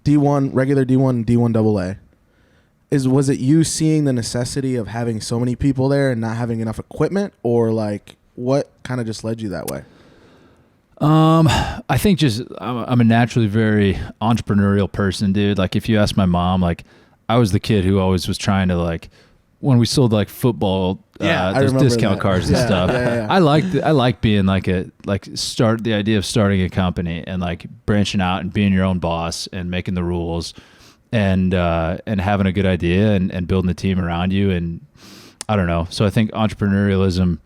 D1, regular D1 and D1 AA? Was it you seeing the necessity of having so many people there and not having enough equipment, or like what kind of just led you that way? I think just I'm a naturally very entrepreneurial person, dude. Like if you ask my mom, like I was the kid who always was trying to like when we sold like football, those discount cards and stuff. Yeah. I like being the idea of starting a company and like branching out and being your own boss and making the rules. And having a good idea and building a team around you. And I don't know. So I think entrepreneurialism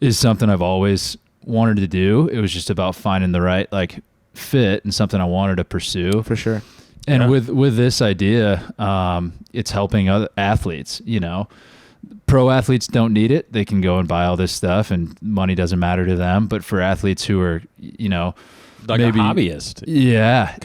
is something I've always wanted to do. It was just about finding the right like fit and something I wanted to pursue. For sure. And with this idea, it's helping other athletes, Pro athletes don't need it. They can go and buy all this stuff and money doesn't matter to them. But for athletes who are, like maybe a hobbyist. Yeah.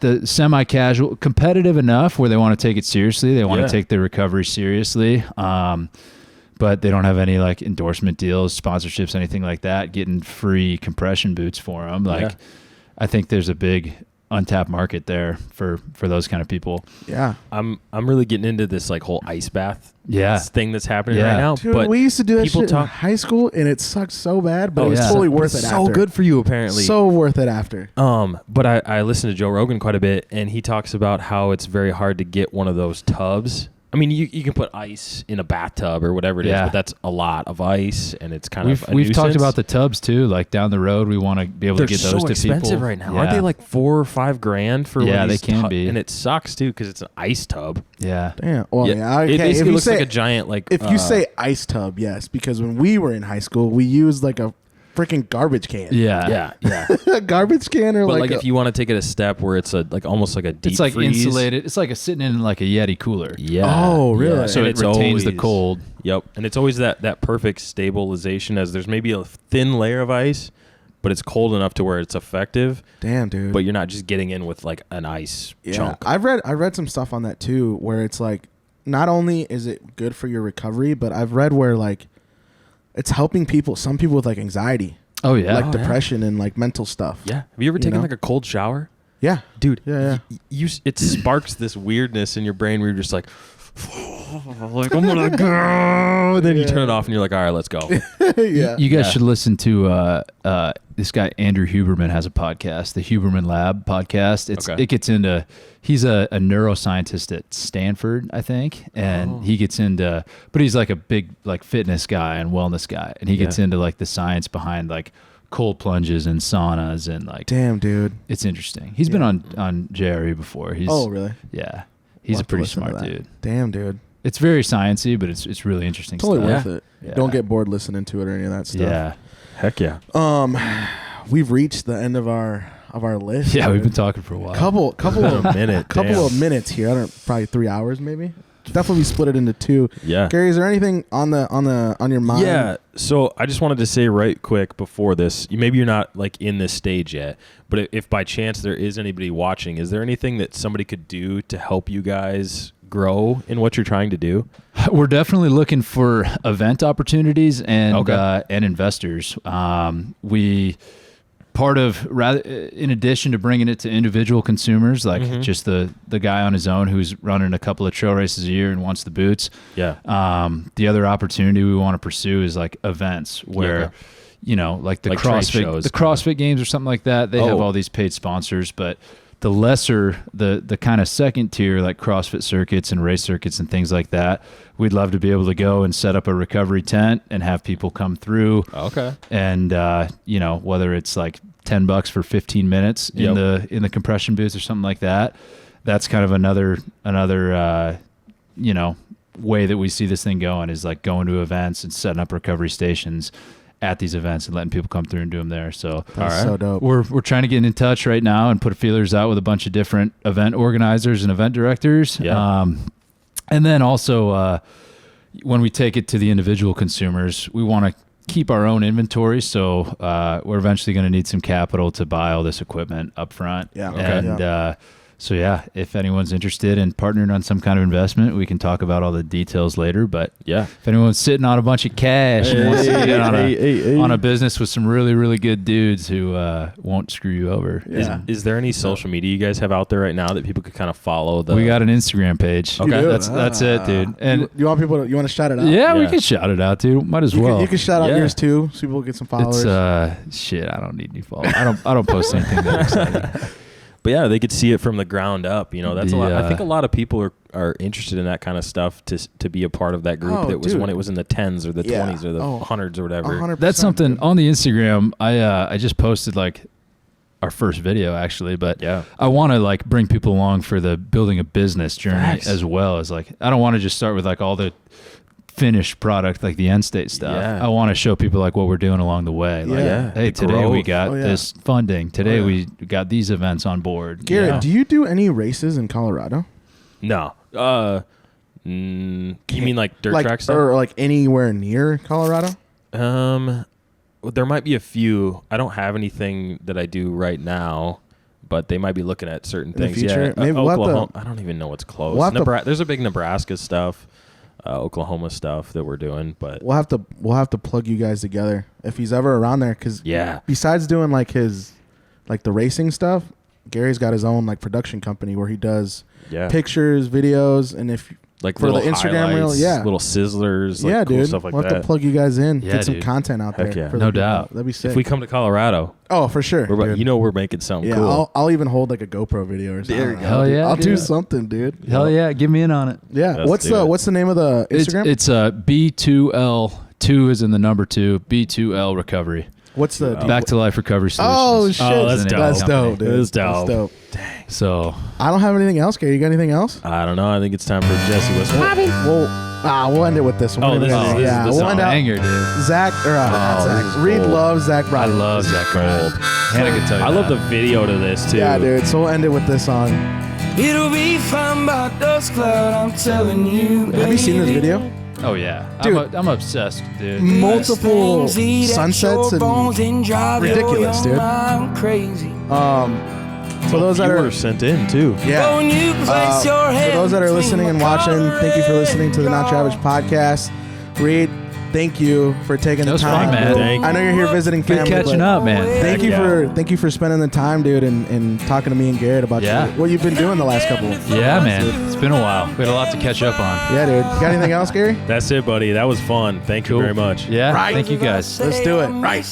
The semi-casual, competitive enough where they want to take it seriously. They want to take their recovery seriously. But they don't have any like endorsement deals, sponsorships, anything like that. Getting free compression boots for them. I think there's a big untapped market there for those kind of people. Yeah. I'm really getting into this like whole ice bath thing that's happening right now. Dude, but we used to do that shit in high school and it sucked so bad, but it was totally worth it after. So good for you apparently. So worth it after. But I listen to Joe Rogan quite a bit and he talks about how it's very hard to get one of those tubs. I mean, you can put ice in a bathtub or whatever it is, but that's a lot of ice, and it's kind of a We've nuisance. talked about the tubs too. Like down the road, we want to be able to get those to people. They're so expensive right now. Aren't they like $4,000 or $5,000 for? Yeah, they can be, and it sucks too because it's an ice tub. Yeah. Damn. Well, okay. It basically looks like a giant like. If you say ice tub, yes, because when we were in high school, we used like a freaking garbage can. Yeah. A garbage can, or but like if you want to take it a step where it's almost like a deep it's like freeze. Insulated. It's like sitting in like a Yeti cooler. Yeah. Oh, really? Yeah. So it retains the cold. Yep. And it's always that perfect stabilization as there's maybe a thin layer of ice, but it's cold enough to where it's effective. Damn, dude. But you're not just getting in with like an ice chunk. I read some stuff on that too, where it's like not only is it good for your recovery, but I've read where like it's helping some people with like anxiety. Oh yeah. Like depression and like mental stuff. Yeah. Have you ever taken like a cold shower? Yeah. Dude. Yeah. It sparks this weirdness in your brain where you're just like I'm gonna go. And then you turn it off and you're like, all right, let's go. Yeah. You guys should listen to this guy Andrew Huberman has a podcast, the Huberman Lab podcast. It gets into he's a neuroscientist at Stanford, I think, and he gets into but he's like a big like fitness guy and wellness guy, and he gets into like the science behind like cold plunges and saunas and like damn, dude, it's interesting. He's been on JRE before. Oh really? Yeah. He's a pretty smart dude. Damn, dude. It's very sciencey, but it's really interesting totally stuff. Worth it. Yeah. Don't get bored listening to it or any of that stuff. Yeah. Heck yeah. We've reached the end of our list. Yeah, we've been talking for a while. Couple of minutes here. Probably 3 hours maybe. Definitely split it into two. Yeah. Gary, is there anything on your mind? Yeah. So I just wanted to say right quick before this, maybe you're not like in this stage yet, but if by chance there is anybody watching, is there anything that somebody could do to help you guys grow in what you're trying to do? We're definitely looking for event opportunities and investors. In addition to bringing it to individual consumers, like just the guy on his own who's running a couple of trail races a year and wants the boots. Yeah. The other opportunity we want to pursue is like events where, like the CrossFit, shows, the CrossFit games or something like that. They have all these paid sponsors, but the lesser, the kind of second tier, like CrossFit circuits and race circuits and things like that, we'd love to be able to go and set up a recovery tent and have people come through. Okay. And, whether it's like $10 for 15 minutes in the compression booths or something like that, that's kind of another way that we see this thing going is like going to events and setting up recovery stations at these events and letting people come through and do them there. So that's so dope. We're trying to get in touch right now and put feelers out with a bunch of different event organizers and event directors. Yeah. And then also when we take it to the individual consumers, we want to keep our own inventory. So we're eventually going to need some capital to buy all this equipment up front. Yeah. Okay. And So yeah, if anyone's interested in partnering on some kind of investment, we can talk about all the details later. But Yeah. if anyone's sitting on a bunch of cash and wants to get on a business with some really, really good dudes who won't screw you over, Is there any social media you guys have out there right now that people could kind of follow? We got an Instagram page. Okay. That's it, dude. And you want people? You want to shout it out? yeah, we can shout it out, dude. Might as well. You can shout out Yeah. yours too, so people get some followers. It's shit. I don't need any followers. I don't post anything that exciting. But yeah, they could see it from the ground up. You know, that's a lot. I Yeah. think a lot of people are interested in that kind of stuff to be a part of that group. Oh, that was dude. when it was in the 10s or the Yeah. 20s or the Oh, 100s or whatever. 100%, That's something dude. on the Instagram. I just posted like our first video actually, but Yeah. I want to like bring people along for the building a business journey Facts. as well as like I don't want to just start with like all the finished product like the end state stuff. Yeah. I want to show people like what we're doing along the way. Like, Yeah. hey, The today we growth. got Oh, yeah. this funding. Today Oh, yeah. we got these events on board. Garrett, Yeah. do you do any races in Colorado? No. You mean like dirt track stuff? or like anywhere near Colorado? Well, there might be a few. I don't have anything that I do right now, but they might be looking at certain In the things. future? Yeah, Maybe we'll have to- Oklahoma. I don't even know what's close. We'll have to- There's a big Nebraska stuff, Oklahoma stuff that we're doing, but We'll have to plug you guys together if he's ever around there. Because yeah, besides doing like the racing stuff, Gary's got his own like production company where he does yeah, pictures, videos, and if like for the little Instagram reel, highlights, yeah. little sizzlers, like yeah, cool dude, stuff like we'll have that. to plug you guys in, Yeah, get some dude. content out Heck there. yeah. For the No people. doubt. That'd be sick. If we come to Colorado, oh, for sure. dude. you know we're making something Yeah, cool. I'll even hold like a GoPro video or something. There you go. Hell yeah, I'll do dude. something, dude. Hell yeah, give me in on it. Yeah. Let's do it. What's the name of the Instagram? It's B2L. 2 is in the number 2. B2L Recovery. What's the Back to Life Recovery Solutions. Oh shit! Oh, that's the name dope. of the That's company. dope, dude. That's dope. That's dope. So I don't have anything else, Gary. You got anything else? I don't know. I think it's time for Jesse. What's We'll end it with this one. Oh, We'll this end is- it. this Yeah, is we'll the end out. banger, dude. Zach or not this Zach. is Reid gold. loves Zach I Bryan. love Zach Bryan. Hannah can tell you I love that. the video to this too. Yeah, dude. So we'll end it with this song. It'll be fine by dust cloud, I'm telling you. Have you seen this video? Oh yeah, Dude. I'm obsessed, dude. Multiple sunsets and ridiculous, dude. Crazy. For those that you are were sent in too. yeah. For those that are listening and watching, thank you for listening to the Not Your Average podcast. Reid, thank you for taking That the was time. fun, man. Thank I know you're here visiting Good family. catching but up, man. Thank you Yeah. for spending the time, dude, and talking to me and Garrett about what you've been doing the last couple. Yeah, man. It's been a while. We had a lot to catch up on. Yeah, dude. Got anything else, Gary? That's it, buddy. That was fun. Thank you Cool. very much. Yeah. Thank you guys. Let's do it. Right.